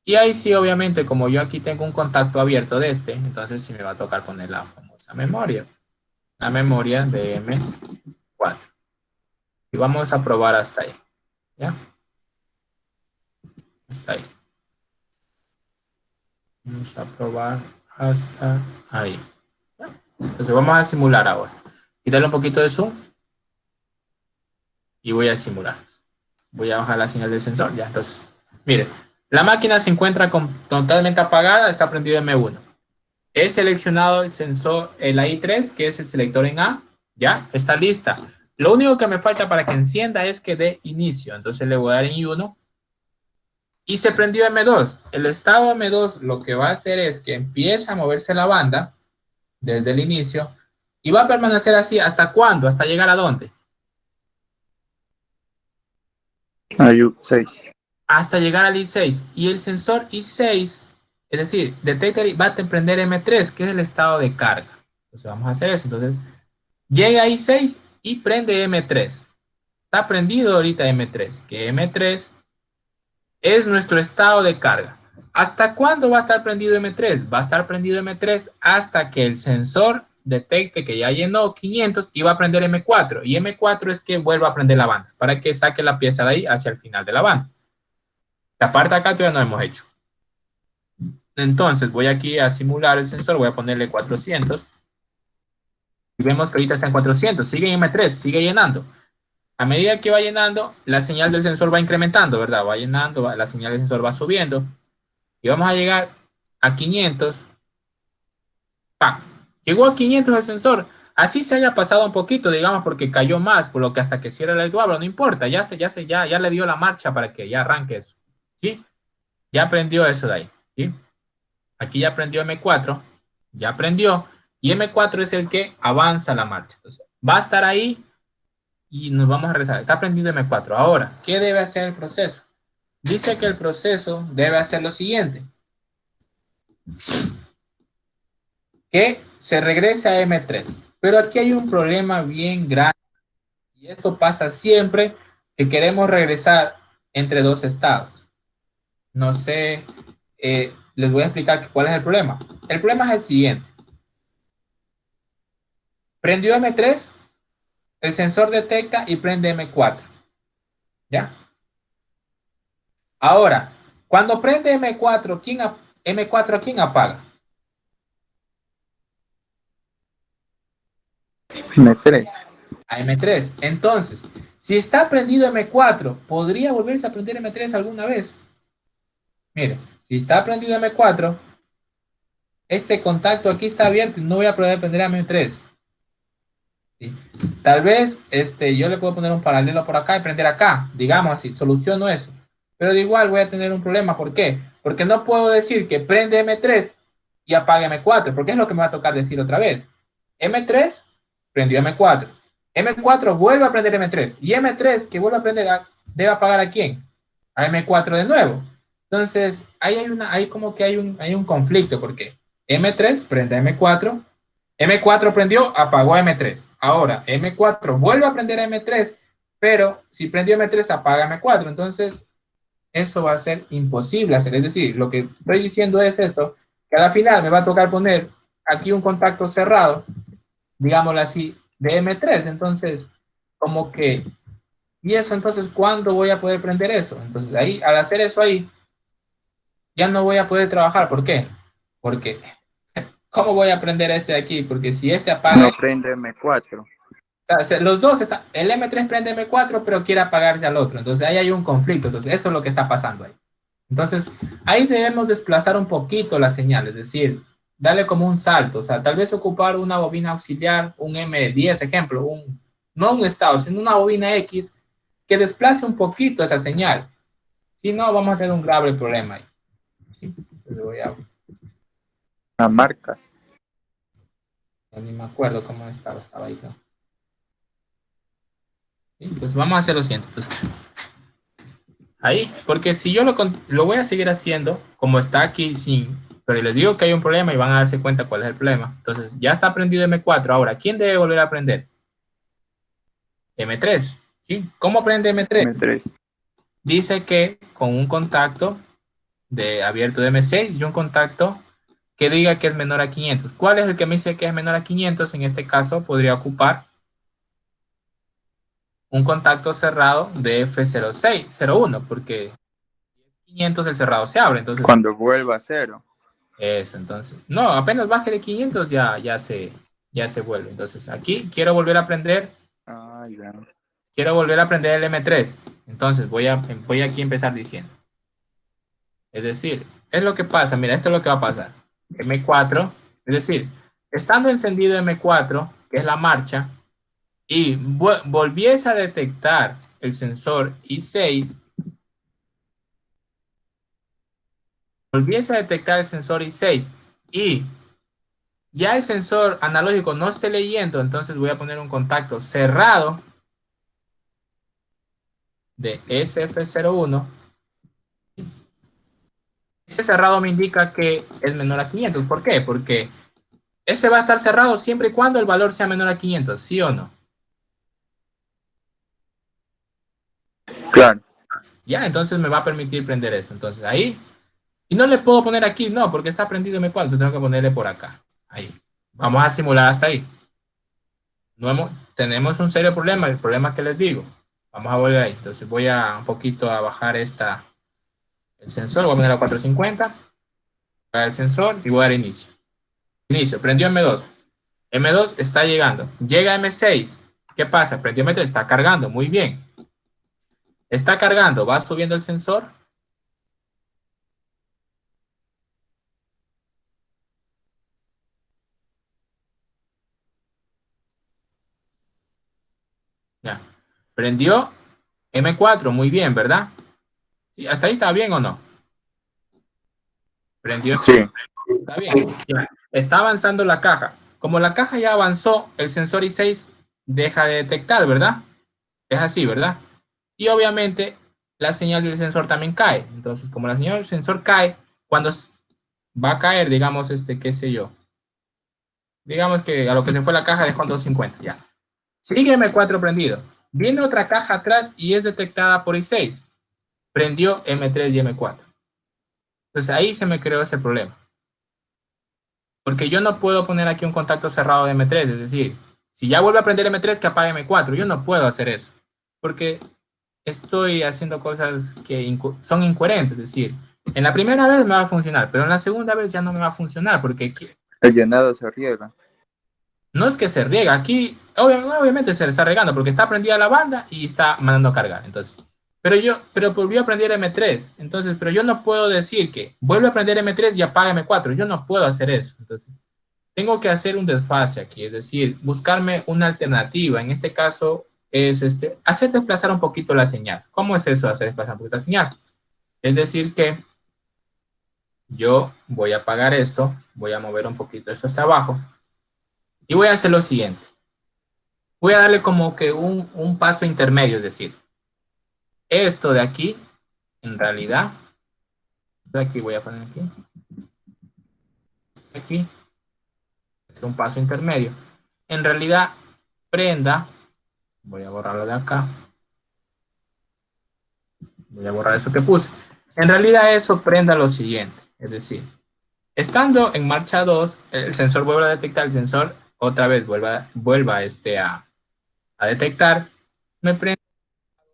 Y ahí sí, obviamente, como yo aquí tengo un contacto abierto de entonces sí me va a tocar poner la famosa memoria. La memoria de M4. Y vamos a probar hasta ahí. ¿Ya? Hasta ahí. Vamos a probar hasta ahí. ¿Ya? Entonces vamos a simular ahora. Quitarle un poquito de zoom. Y voy a simular. Voy a bajar la señal del sensor. Ya, entonces, mire, la máquina se encuentra totalmente apagada, está prendido M1. He seleccionado el sensor, el AI3, que es el selector en A. Ya, está lista. Lo único que me falta para que encienda es que dé inicio. Entonces le voy a dar en I1. Y se prendió M2. El estado M2 lo que va a hacer es que empieza a moverse la banda desde el inicio y va a permanecer así. ¿Hasta cuándo? ¿Hasta llegar a dónde? IU6. Hasta llegar al I6. Y el sensor I6, es decir, detecta y va a prender M3, que es el estado de carga. Entonces vamos a hacer eso. Entonces, llega a I6 y prende M3. Está prendido ahorita M3, que M3 es nuestro estado de carga. ¿Hasta cuándo va a estar prendido M3? Va a estar prendido M3 hasta que el sensor detecte que ya llenó 500 y va a prender M4. Y M4 es que vuelva a prender la banda para que saque la pieza de ahí hacia el final de la banda. La parte de acá todavía no hemos hecho. Entonces voy aquí a simular el sensor, voy a ponerle 400. Y vemos que ahorita está en 400, sigue en M3, sigue llenando. A medida que va llenando, la señal del sensor va incrementando, ¿verdad? Va llenando, la señal del sensor va subiendo. Y vamos a llegar a 500. ¡Pam! Llegó a 500 el sensor. Así se haya pasado un poquito, digamos, porque cayó más, por lo que hasta que cierre el habla, no importa, ya le dio la marcha para que ya arranque eso, ¿sí? Ya aprendió eso de ahí, ¿sí? Aquí ya aprendió M4, ya aprendió, y M4 es el que avanza la marcha. Entonces, va a estar ahí y nos vamos a regresar. Está aprendido M4. Ahora, ¿qué debe hacer el proceso? Dice que el proceso debe hacer lo siguiente. Que se regrese a M3. Pero aquí hay un problema bien grande. Y esto pasa siempre que queremos regresar entre dos estados. No sé, les voy a explicar cuál es el problema. El problema es el siguiente. Prendió M3, el sensor detecta y prende M4. ¿Ya? Ahora, cuando prende M4, M4 ¿quién apaga? M3. A M3. Entonces, si está prendido M4, ¿podría volverse a prender M3 alguna vez? Mire, si está prendido M4, este contacto aquí está abierto y no voy a poder prender a M3. ¿Sí? Tal vez yo le puedo poner un paralelo por acá y prender acá, digamos así, soluciono eso. Pero de igual voy a tener un problema. ¿Por qué? Porque no puedo decir que prende M3 y apague M4, porque es lo que me va a tocar decir otra vez. M3 prendió M4. M4 vuelve a prender M3. Y M3 que vuelve a prender, debe apagar ¿a quién? A M4 de nuevo. Entonces, ahí como que hay un conflicto, porque M3 prende a M4. M4 prendió, apagó a M3. Ahora, M4 vuelve a prender a M3, pero si prendió M3, apaga M4. Entonces, eso va a ser imposible hacer. Es decir, lo que estoy diciendo es esto, que a la final me va a tocar poner aquí un contacto cerrado, digámoslo así, de M3. Entonces, como que, ¿y eso entonces cuándo voy a poder prender eso? Entonces, ahí, al hacer eso ahí, ya no voy a poder trabajar. ¿Por qué? Porque, ¿cómo voy a prender este de aquí? Porque si este apaga, No prende M4. o sea, los dos están, el M3 prende M4, pero quiere apagarse al otro. Entonces ahí hay un conflicto. Entonces eso es lo que está pasando ahí. Entonces ahí debemos desplazar un poquito la señal, es decir, darle como un salto. O sea, tal vez ocupar una bobina auxiliar, un M10, ejemplo, no un estado, sino una bobina X que desplace un poquito esa señal. Si no, vamos a tener un grave problema ahí. ¿Sí? Entonces voy a, Las marcas. ni me acuerdo cómo estaba ahí, ¿no? ¿Sí? Pues vamos a hacer lo siguiente. Pues, ahí, porque si yo lo voy a seguir haciendo, como está aquí sin, pero les digo que hay un problema y van a darse cuenta cuál es el problema. Entonces, ya está prendido M4. Ahora, ¿quién debe volver a aprender? M3. ¿Sí? ¿Cómo aprende M3? M3. Dice que con un contacto abierto de M6 y un contacto que diga que es menor a 500. ¿Cuál es el que me dice que es menor a 500? En este caso, podría ocupar un contacto cerrado de F0601, porque 500 el cerrado se abre. Entonces, Cuando vuelva a cero. eso, entonces. No, apenas baje de 500 ya se vuelve. Entonces, aquí quiero volver a aprender. Ah, ya. Quiero volver a aprender el M3. Entonces, voy aquí a empezar diciendo. Es decir, es lo que pasa. Mira, esto es lo que va a pasar. M4, es decir, estando encendido M4, que es la marcha, y volviese a detectar el sensor I6, y ya el sensor analógico no esté leyendo, entonces voy a poner un contacto cerrado de SF01. Ese cerrado me indica que es menor a 500. ¿Por qué? Porque ese va a estar cerrado siempre y cuando el valor sea menor a 500, ¿sí o no? Claro. Ya, entonces me va a permitir prender eso. Entonces ahí, y no le puedo poner aquí, no, porque está prendido M4, tengo que ponerle por acá. Ahí. Vamos a simular hasta ahí. Tenemos un serio problema, el problema que les digo. Vamos a volver ahí. Entonces voy a un poquito a bajar el sensor, voy a poner a 450, para el sensor y voy a dar inicio. Inicio, prendió M2. M2 está llegando. Llega M6. ¿Qué pasa? Prendió M3, está cargando, muy bien. Está cargando, va subiendo el sensor. Prendió M4, muy bien, ¿verdad? Sí, ¿hasta ahí está bien o no? Prendió. Sí. Está bien. Ya. Está avanzando la caja. Como la caja ya avanzó, el sensor I6 deja de detectar, ¿verdad? Es así, ¿verdad? Y obviamente la señal del sensor también cae. Entonces, como la señal del sensor cae, cuando va a caer, digamos, qué sé yo. Digamos que a lo que se fue la caja dejó en 250, ya. Sigue M4 prendido. Viene otra caja atrás y es detectada por I6. Prendió M3 y M4. Entonces ahí se me creó ese problema. Porque yo no puedo poner aquí un contacto cerrado de M3, es decir, si ya vuelve a prender M3, que apague M4. Yo no puedo hacer eso, porque estoy haciendo cosas que son incoherentes, es decir, en la primera vez me va a funcionar, pero en la segunda vez ya no me va a funcionar, porque El llenado se riega. no es que se riega, aquí obviamente se le está regando, porque está prendida la banda y está mandando a cargar, entonces... pero volvió a prender M3, entonces, pero yo no puedo decir que vuelve a prender M3 y apaga M4, yo no puedo hacer eso, entonces... Tengo que hacer un desfase aquí, es decir, buscarme una alternativa. En este caso es hacer desplazar un poquito la señal. ¿Cómo es eso, hacer desplazar un poquito la señal? Es decir que yo voy a apagar esto, voy a mover un poquito esto hasta abajo y voy a hacer lo siguiente. Voy a darle como que un paso intermedio, es decir, esto de aquí, en realidad, de aquí voy a poner aquí, un paso intermedio. En realidad, prenda, voy a borrarlo de acá. Voy a borrar eso que puse. En realidad eso prenda lo siguiente, es decir, estando en marcha 2, el sensor vuelve a detectar, el sensor otra vez vuelva a detectar, me prende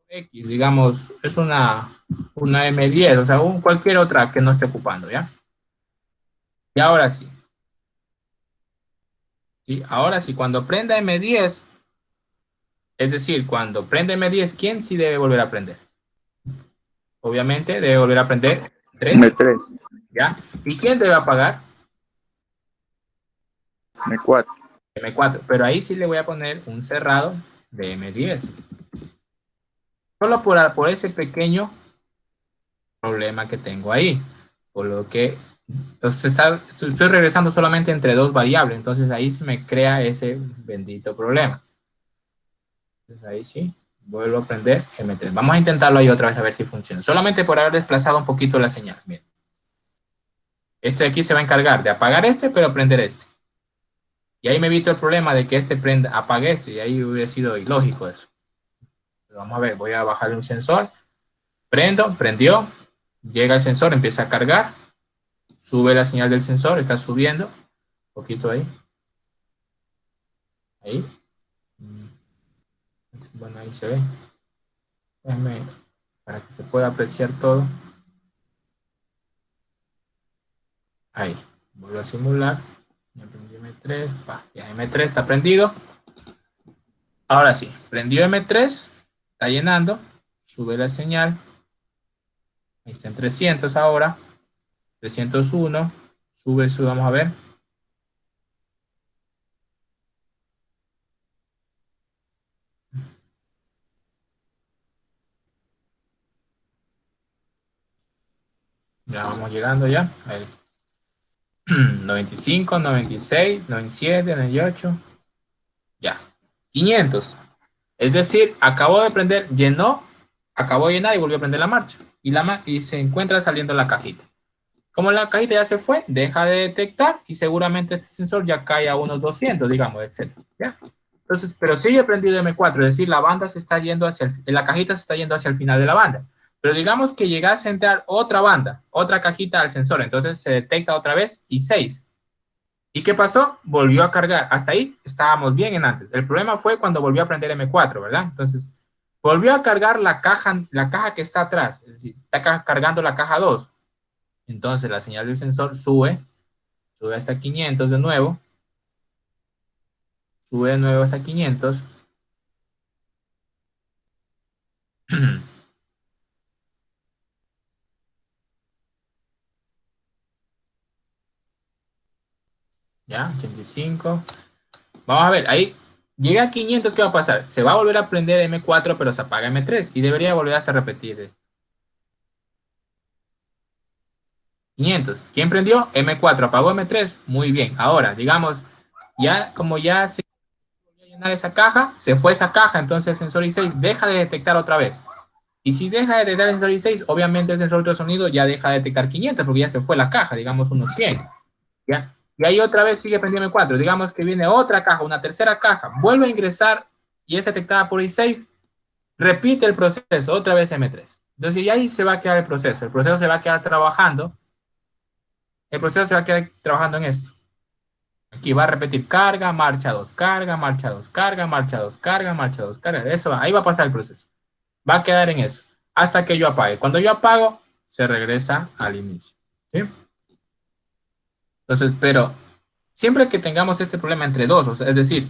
X, digamos, es una M10, o sea, cualquier otra que no esté ocupando, ¿ya? Y ahora sí. ¿Sí? Ahora sí, cuando prenda M10, es decir, cuando prenda M10, ¿quién sí debe volver a prender? Obviamente debe volver a prender 3, M3. ¿ya? ¿Y quién debe apagar? M4. M4, pero ahí sí le voy a poner un cerrado de M10. Solo por ese pequeño problema que tengo ahí. Por lo que estoy regresando solamente entre dos variables, entonces ahí se me crea ese bendito problema. Entonces ahí sí, vuelvo a prender M3. Vamos a intentarlo ahí otra vez a ver si funciona. Solamente por haber desplazado un poquito la señal. Bien. Este de aquí se va a encargar de apagar pero prender este. Y ahí me evito el problema de que apague y ahí hubiera sido ilógico eso. Vamos a ver, voy a bajar un sensor, prendió, llega el sensor, empieza a cargar, sube la señal del sensor, está subiendo, un poquito ahí, ahí, bueno, ahí se ve, déjame, para que se pueda apreciar todo, ahí, vuelvo a simular, ya prendí M3, ya M3 está prendido, ahora sí, prendió M3, está llenando, sube la señal, ahí está en 300 ahora, 301, sube, vamos a ver. Ya vamos llegando ya. Ahí. 95, 96, 97, 98. Ya. 500. Es decir, acabó de prender, llenó, acabó de llenar y volvió a prender la marcha. Y se encuentra saliendo la cajita. Como la cajita ya se fue, deja de detectar y seguramente este sensor ya cae a unos 200, digamos, etcétera. ¿Ya? Entonces, pero sigue prendido M4, es decir, la banda se está yendo la cajita se está yendo hacia el final de la banda. Pero digamos que llegase a entrar otra banda, otra cajita al sensor, entonces se detecta otra vez y 6. ¿Y qué pasó? Volvió a cargar. Hasta ahí estábamos bien en antes. El problema fue cuando volvió a prender M4, ¿verdad? Entonces, volvió a cargar la caja que está atrás, es decir, está cargando la caja 2. Entonces la señal del sensor sube hasta 500 de nuevo, sube de nuevo hasta 500. Ya, 85. Vamos a ver, ahí llega a 500, ¿qué va a pasar? Se va a volver a prender M4, pero se apaga M3 y debería volverse a repetir esto. 500. ¿Quién prendió? M4, apagó M3. Muy bien. Ahora, digamos, ya como ya se volvió a llenar esa caja, se fue esa caja, entonces el sensor I6 deja de detectar otra vez. Y si deja de detectar el sensor I6, obviamente el sensor ultrasonido ya deja de detectar 500 porque ya se fue la caja, digamos unos 100. ¿Ya? Y ahí otra vez sigue prendiendo M4. Digamos que viene otra caja, una tercera caja, vuelve a ingresar y es detectada por I6, repite el proceso, otra vez M3. Entonces, y ahí se va a quedar el proceso. El proceso se va a quedar trabajando. El proceso se va a quedar trabajando en esto. Aquí va a repetir carga, marcha 2, carga, marcha 2, carga, marcha 2, carga, marcha 2, carga. Eso, ahí va a pasar el proceso. Va a quedar en eso. Hasta que yo apague. Cuando yo apago, se regresa al inicio. ¿Sí? Entonces, pero siempre que tengamos este problema entre dos, o sea, es decir,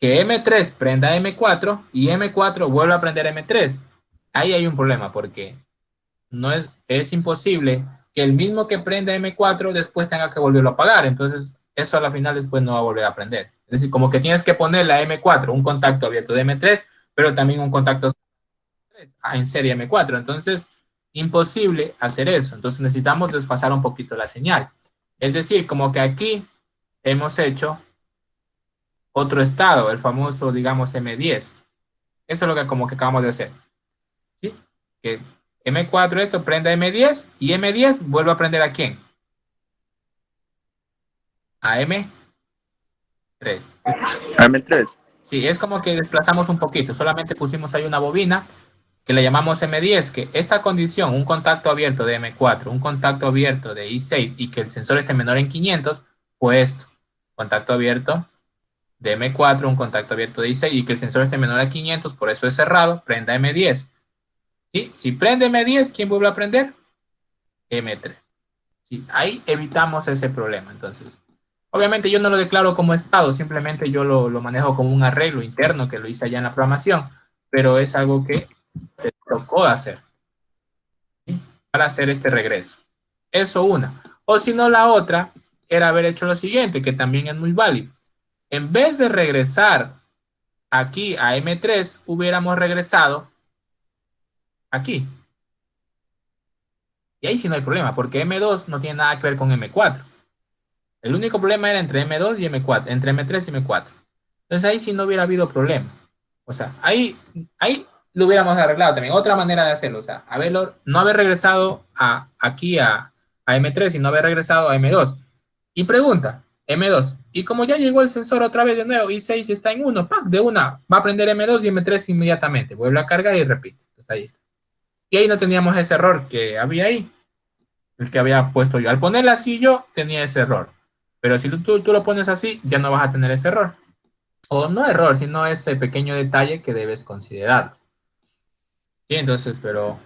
que M3 prenda M4 y M4 vuelva a prender M3, ahí hay un problema porque no es imposible que el mismo que prenda M4 después tenga que volverlo a apagar. Entonces, eso a la final después no va a volver a prender. Es decir, como que tienes que ponerle a M4 un contacto abierto de M3, pero también un contacto en serie M4. Entonces, imposible hacer eso. Entonces, necesitamos desfasar un poquito la señal. Es decir, como que aquí hemos hecho otro estado, el famoso, digamos, M10. Eso es lo que como que acabamos de hacer. ¿Sí? Que M4 esto prende a M10 y M10 vuelve a prender ¿a quién? A M3. M3. Sí, es como que desplazamos un poquito. Solamente pusimos ahí una bobina que le llamamos M10, que esta condición, un contacto abierto de M4, un contacto abierto de I6 y que el sensor esté menor en 500, fue esto. Contacto abierto de M4, un contacto abierto de I6 y que el sensor esté menor a 500, por eso es cerrado, prenda M10. ¿Sí? Si prende M10, ¿quién vuelve a prender? M3. ¿Sí? Ahí evitamos ese problema. Entonces, obviamente yo no lo declaro como estado, simplemente yo lo manejo como un arreglo interno que lo hice allá en la programación, pero es algo que se tocó hacer, ¿sí? Para hacer este regreso. Eso una. O si no, la otra era haber hecho lo siguiente, que también es muy válido. En vez de regresar aquí a M3, hubiéramos regresado aquí. Y ahí sí no hay problema, porque M2 no tiene nada que ver con M4. El único problema era entre M2 y M4, entre M3 y M4. Entonces ahí sí no hubiera habido problema. O sea, ahí lo hubiéramos arreglado también. Otra manera de hacerlo, o sea, no haber regresado aquí a M3 y no haber regresado a M2. Y pregunta, M2, y como ya llegó el sensor otra vez de nuevo, I6 está en 1, ¡pac! De una, va a prender M2 y M3 inmediatamente. Vuelve a cargar y repite. Está ahí. Y ahí no teníamos ese error que había ahí, el que había puesto yo. Al ponerla así yo tenía ese error. Pero si tú lo pones así, ya no vas a tener ese error. O no error, sino ese pequeño detalle que debes considerar. Sí, entonces, pero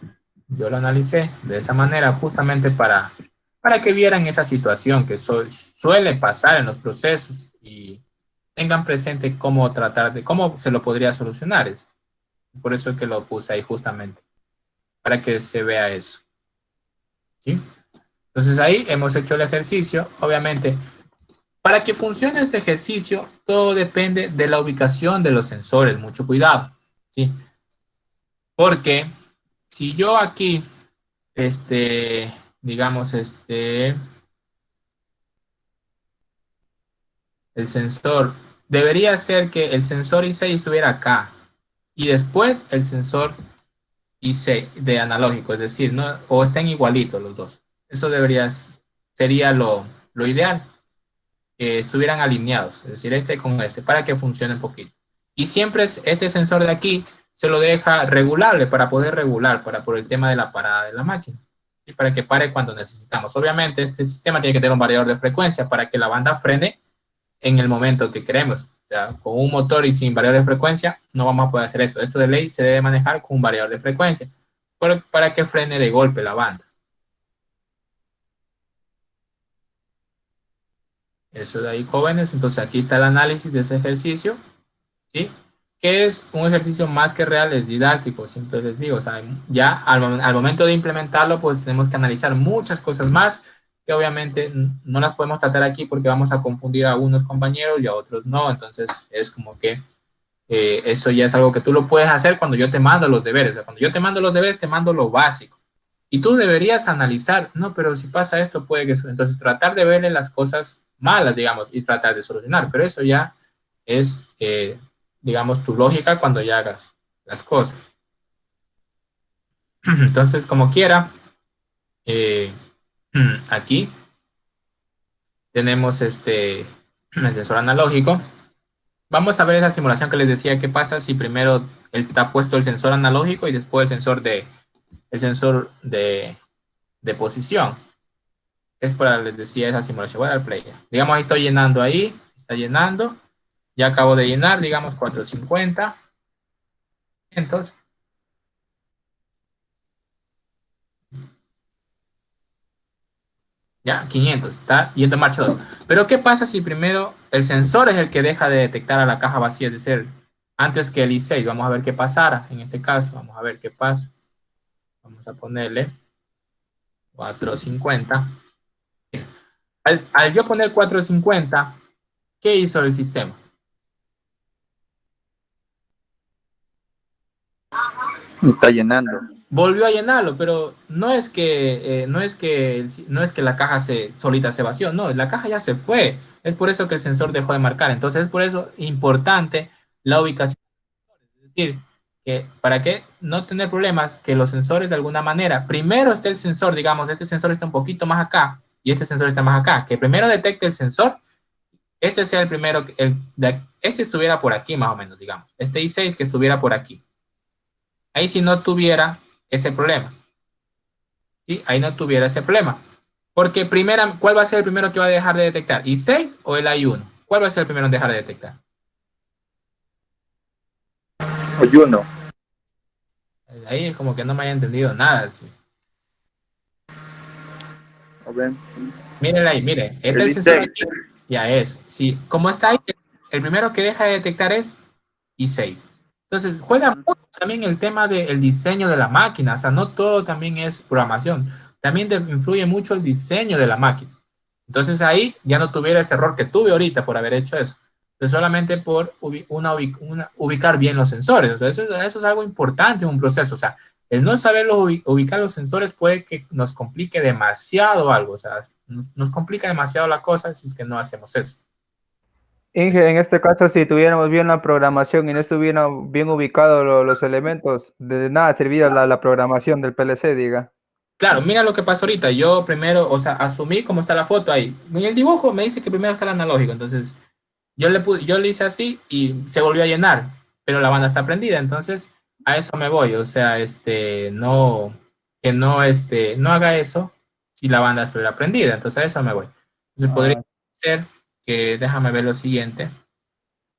yo lo analicé de esa manera justamente para que vieran esa situación que suele pasar en los procesos y tengan presente cómo cómo se lo podría solucionar. Por eso es que lo puse ahí justamente, para que se vea eso. ¿Sí? Entonces ahí hemos hecho el ejercicio. Obviamente, para que funcione este ejercicio, todo depende de la ubicación de los sensores. Mucho cuidado, ¿sí? Porque si yo aquí, digamos, el sensor, debería ser que el sensor I6 estuviera acá y después el sensor I6 de analógico, es decir, ¿no? O estén igualitos los dos. Eso sería lo ideal, que estuvieran alineados, es decir, este con este, para que funcione un poquito. Y siempre este sensor de aquí se lo deja regulable para poder regular, por el tema de la parada de la máquina. Y para que pare cuando necesitamos. Obviamente, este sistema tiene que tener un variador de frecuencia para que la banda frene en el momento que queremos. O sea, con un motor y sin variador de frecuencia, no vamos a poder hacer esto. Esto de ley se debe manejar con un variador de frecuencia para que frene de golpe la banda. Eso de ahí, jóvenes. Entonces, aquí está el análisis de ese ejercicio, ¿sí? Que es un ejercicio más que real, es didáctico, siempre les digo. O sea, ya al momento de implementarlo, pues tenemos que analizar muchas cosas más, que obviamente no las podemos tratar aquí porque vamos a confundir a algunos compañeros y a otros no. Entonces, es como que Eso ya es algo que tú lo puedes hacer cuando yo te mando los deberes. O sea, cuando yo te mando los deberes, te mando lo básico. Y tú deberías analizar, no, pero si pasa esto, puede que eso. Entonces, tratar de verle las cosas malas, digamos, y tratar de solucionar. Pero eso ya es, digamos, tu lógica cuando ya hagas las cosas. Entonces, como quiera, aquí tenemos el sensor analógico. Vamos a ver esa simulación que les decía, qué pasa si primero está puesto el sensor analógico y después el sensor de posición. Es para, les decía, esa simulación. Voy a dar play. Digamos, ahí estoy llenando ahí, está llenando. Ya acabo de llenar, digamos, 450. Entonces, ya, 500, está yendo en marcha 2. Pero ¿qué pasa si primero el sensor es el que deja de detectar a la caja vacía, es decir, antes que el I6? Vamos a ver qué pasara en este caso. Vamos a ver qué pasa. Vamos a ponerle 450. Al yo poner 450, ¿qué hizo el sistema? Está llenando. Volvió a llenarlo, pero no es que la caja solita se vació, no, la caja ya se fue. Es por eso que el sensor dejó de marcar. Entonces es por eso importante la ubicación. Es decir, que para que no tener problemas, que los sensores de alguna manera, primero esté el sensor, digamos, este sensor está un poquito más acá y este sensor está más acá, que primero detecte el sensor, este sea el primero, este estuviera por aquí más o menos, digamos, este I6 que estuviera por aquí. Ahí si no tuviera ese problema. ¿Sí? Ahí no tuviera ese problema. Porque ¿cuál va a ser el primero que va a dejar de detectar? ¿I6 o el I1? ¿Cuál va a ser el primero en dejar de detectar? I1. Ahí es como que no me haya entendido nada. ¿Sí? A ver. Mírenle ahí, mire. Este es el sensor aquí. Ya es. Sí, como está ahí, el primero que deja de detectar es I6. Entonces, juega mucho también el tema del diseño de la máquina. O sea, no todo también es programación. También influye mucho el diseño de la máquina. Entonces ahí ya no tuviera ese error que tuve ahorita por haber hecho eso. Entonces solamente por ubicar bien los sensores. O sea, eso es algo importante en un proceso. O sea, el no saber ubicar los sensores puede que nos complique demasiado algo. O sea, nos complica demasiado la cosa si es que no hacemos eso. Inge, en este caso, si tuviéramos bien la programación y no estuvieran bien ubicados los elementos, de nada serviría la programación del PLC, diga. Claro, mira lo que pasó ahorita. Yo primero, o sea, asumí cómo está la foto ahí. En el dibujo me dice que primero está el analógico. Entonces, yo le hice así y se volvió a llenar, pero la banda está prendida. Entonces, a eso me voy. O sea, no haga eso si la banda estuviera prendida. Entonces, a eso me voy. Entonces, podría ser que, déjame ver lo siguiente.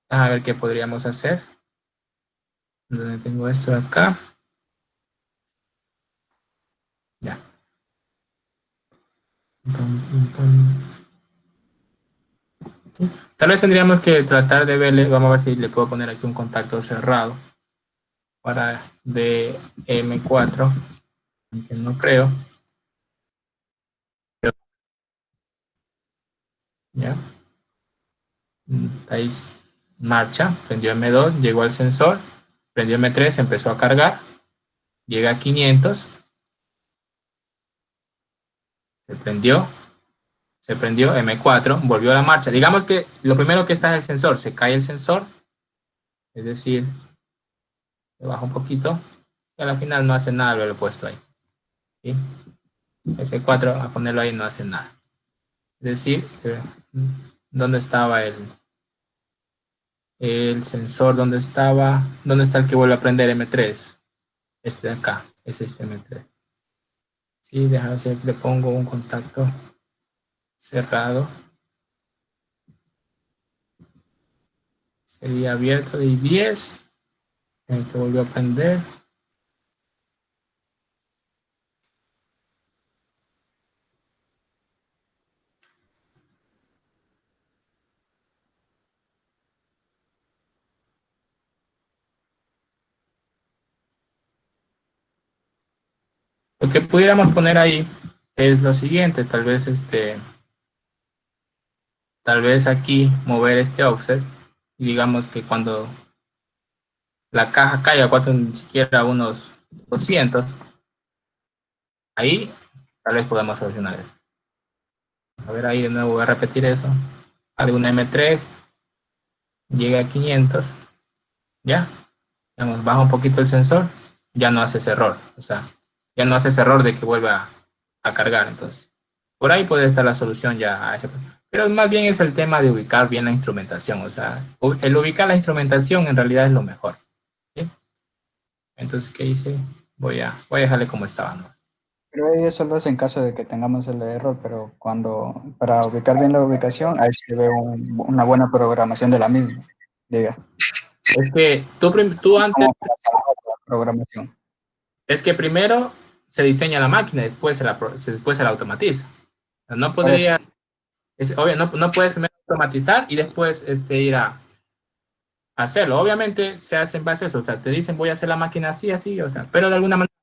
Déjame ver qué podríamos hacer. ¿Dónde tengo esto acá? Ya. Tal vez tendríamos que tratar de verle, vamos a ver si le puedo poner aquí un contacto cerrado para de M4, aunque no creo. Ya. Ahí marcha, prendió M2, llegó al sensor, prendió M3, empezó a cargar, llega a 500, se prendió M4, volvió a la marcha. Digamos que lo primero que está es el sensor, se cae el sensor, es decir, le baja un poquito, y al final no hace nada lo he puesto ahí. ¿Sí? S4, a ponerlo ahí no hace nada. Es decir, ¿dónde estaba el sensor? ¿Dónde está el que vuelve a prender M3? Este de acá, es este M3. Sí, déjame ver si le pongo un contacto cerrado. Sería abierto de 10. El que volvió a prender. Lo que pudiéramos poner ahí es lo siguiente, tal vez aquí mover este offset y digamos que cuando la caja caiga ni siquiera unos 200, ahí tal vez podemos solucionar eso. A ver, ahí de nuevo voy a repetir eso. De una M3 llega a 500, ya, digamos, baja un poquito el sensor, ya no hace ese error, o sea, ya no hace ese error de que vuelva a cargar. Entonces, por ahí puede estar la solución ya a ese problema. Pero más bien es el tema de ubicar bien la instrumentación, o sea, el ubicar la instrumentación en realidad es lo mejor. ¿Sí? Entonces, ¿qué hice? Voy a dejarle como estaba, ¿no? Pero ahí eso lo hace en caso de que tengamos el error, pero para ubicar bien la ubicación, ahí se ve una buena programación de la misma, diga. Es que tú antes, Como para salvar la programación. es que primero se diseña la máquina, después se la automatiza. No podría, es obvio, no puedes primero automatizar y después ir a hacerlo. Obviamente se hace en base a eso, o sea, te dicen voy a hacer la máquina así, así, o sea, pero de alguna manera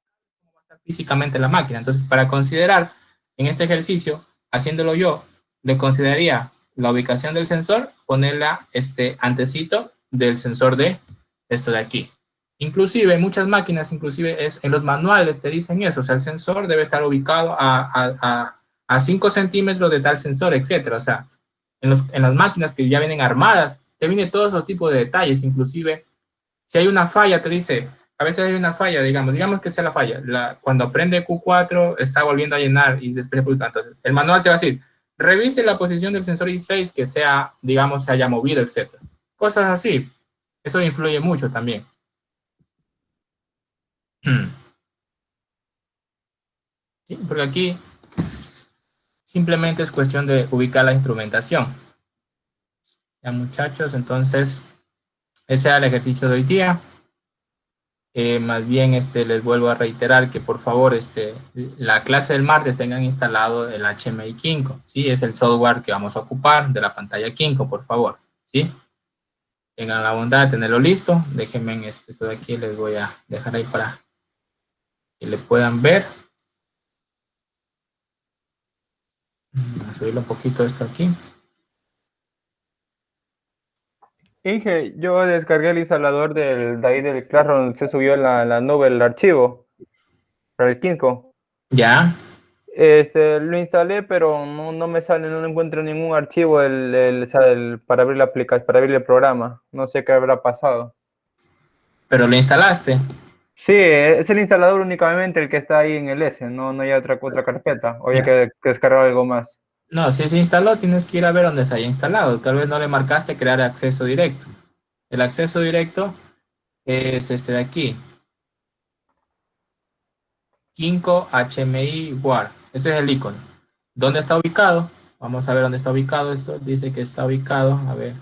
va a estar físicamente la máquina. Entonces, para considerar en este ejercicio, haciéndolo yo, le consideraría la ubicación del sensor, ponerla antecito del sensor de esto de aquí. Inclusive, muchas máquinas, inclusive en los manuales te dicen eso, o sea, el sensor debe estar ubicado a 5 centímetros de tal sensor, etcétera. O sea, en las máquinas que ya vienen armadas, te vienen todos esos tipos de detalles, inclusive, si hay una falla, te dice, a veces hay una falla, digamos que sea la falla, cuando prende Q4 está volviendo a llenar y después, entonces, el manual te va a decir, revise la posición del sensor I6 que sea, digamos, se haya movido, etcétera. Cosas así, eso influye mucho también. ¿Sí? Porque aquí simplemente es cuestión de ubicar la instrumentación. Ya, muchachos, entonces ese era el ejercicio de hoy día. Más bien les vuelvo a reiterar que por favor la clase del martes tengan instalado el HMI Kinko, ¿sí? Es el software que vamos a ocupar de la pantalla Kinko, por favor, ¿sí? Tengan la bondad de tenerlo listo. Déjenme esto de aquí, les voy a dejar ahí para que le puedan ver. Voy a subirle un poquito esto aquí. Inge, yo descargué el instalador de ahí del Classroom, se subió en la nube el archivo para el Kinko. Ya. Lo instalé, pero no me sale, no encuentro ningún archivo para abrir la aplicación, para abrir el programa. No sé qué habrá pasado. ¿Pero lo instalaste? Sí, es el instalador únicamente el que está ahí en el S, no hay otra carpeta, o hay que descargar algo más. No, si se instaló, tienes que ir a ver dónde se haya instalado. Tal vez no le marcaste crear acceso directo. El acceso directo es este de aquí. Kinko HMI WAR. Ese es el icono. ¿Dónde está ubicado? Vamos a ver dónde está ubicado esto. Dice que está ubicado. A ver.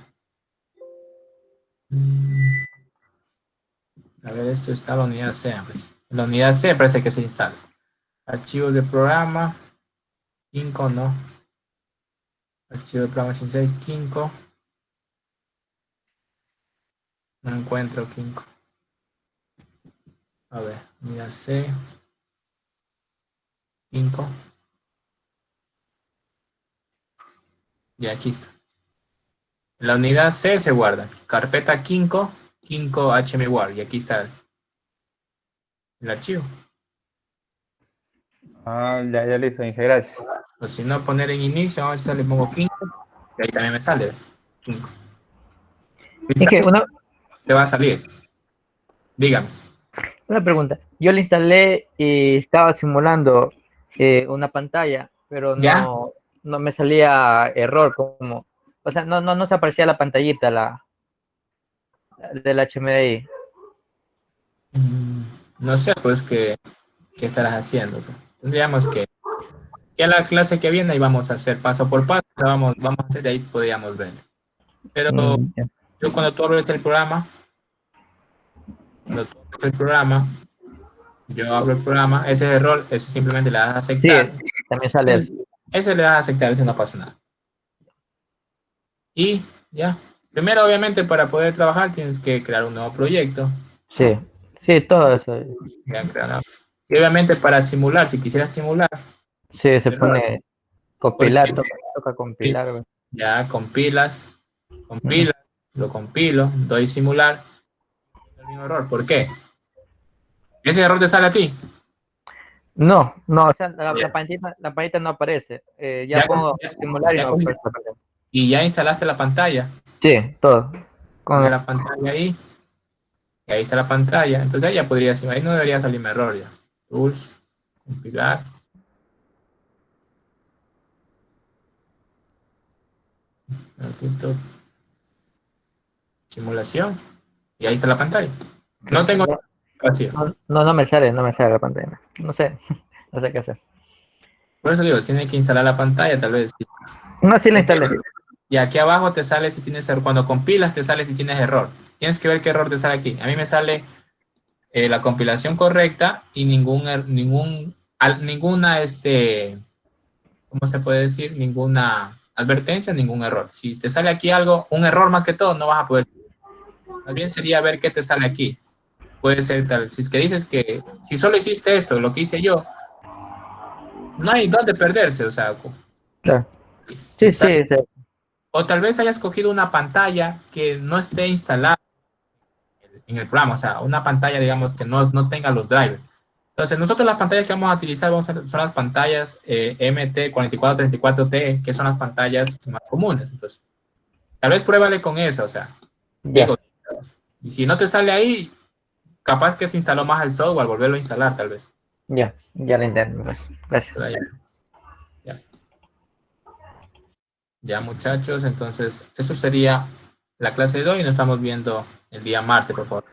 A ver, esto está en la unidad C. En la unidad C parece que se instala. Archivos de programa. Kinko, no. Archivo de programa 86. Kinko. No encuentro Kinko. A ver, unidad C. Kinko. Y aquí está. En la unidad C se guarda. Carpeta Kinko, Kinko HMWAR. Y aquí está el archivo. Ah, ya listo, Inge, gracias. O si no, poner en inicio, a ver si le pongo Kinko. Y ahí también me sale Kinko. Inge, Te va a salir. Dígame. una pregunta. Yo le instalé y estaba simulando una pantalla, pero ¿Ya? no me salía error, o sea, no se aparecía la pantallita del HMI. No sé, pues, ¿qué estarás haciendo? O sea, tendríamos que a la clase que viene y vamos a hacer paso por paso. O sea, vamos a hacer, de ahí podríamos ver. Pero yo cuando tú abres el programa, yo abro el programa, ese error, ese simplemente le das a aceptar. Sí, también sale eso. Ese le das a aceptar, ese no pasa nada. Y ya. Primero, obviamente, para poder trabajar tienes que crear un nuevo proyecto. Sí, todo eso. Y obviamente para simular, si quisieras simular. Sí, se pone compilar, toca compilar. Ya, compilas, lo compilo, doy simular. El mismo error. ¿Por qué? ¿Ese error te sale a ti? No, o sea, Ya. la pantallita no aparece. Ya Ya pongo con- simular y ya no con- aparece. Y ya instalaste la pantalla. Sí, todo. Pone la pantalla ahí. Y ahí está la pantalla. Entonces ahí ya podría decir, ahí no debería salirme error ya. Tools, compilar. Ratito. Simulación. Y ahí está la pantalla. No tengo vacío. No me sale la pantalla. No sé, no sé qué hacer. Por eso digo, tiene que instalar la pantalla tal vez. No, sí la instalé. Y aquí abajo te sale si tienes error. Cuando compilas te sale si tienes error. Tienes que ver qué error te sale aquí. A mí me sale la compilación correcta y ninguna, ¿cómo se puede decir? Ninguna advertencia, ningún error. Si te sale aquí algo, un error más que todo, no vas a poder. Más bien sería ver qué te sale aquí. Puede ser tal, si es que dices que si solo hiciste esto, lo que hice yo, no hay dónde perderse, o sea. Claro. Sí. O tal vez hayas cogido una pantalla que no esté instalada en el programa, o sea, una pantalla, digamos, que no tenga los drivers. Entonces, nosotros las pantallas que vamos a utilizar son las pantallas MT4434T, que son las pantallas más comunes. Entonces, tal vez pruébale con esa, o sea. Ya. Digo, y si no te sale ahí, capaz que se instaló más el software, volverlo a instalar, tal vez. Ya lo intento. Gracias. Ya, muchachos, entonces, eso sería la clase de hoy y nos estamos viendo el día martes, por favor.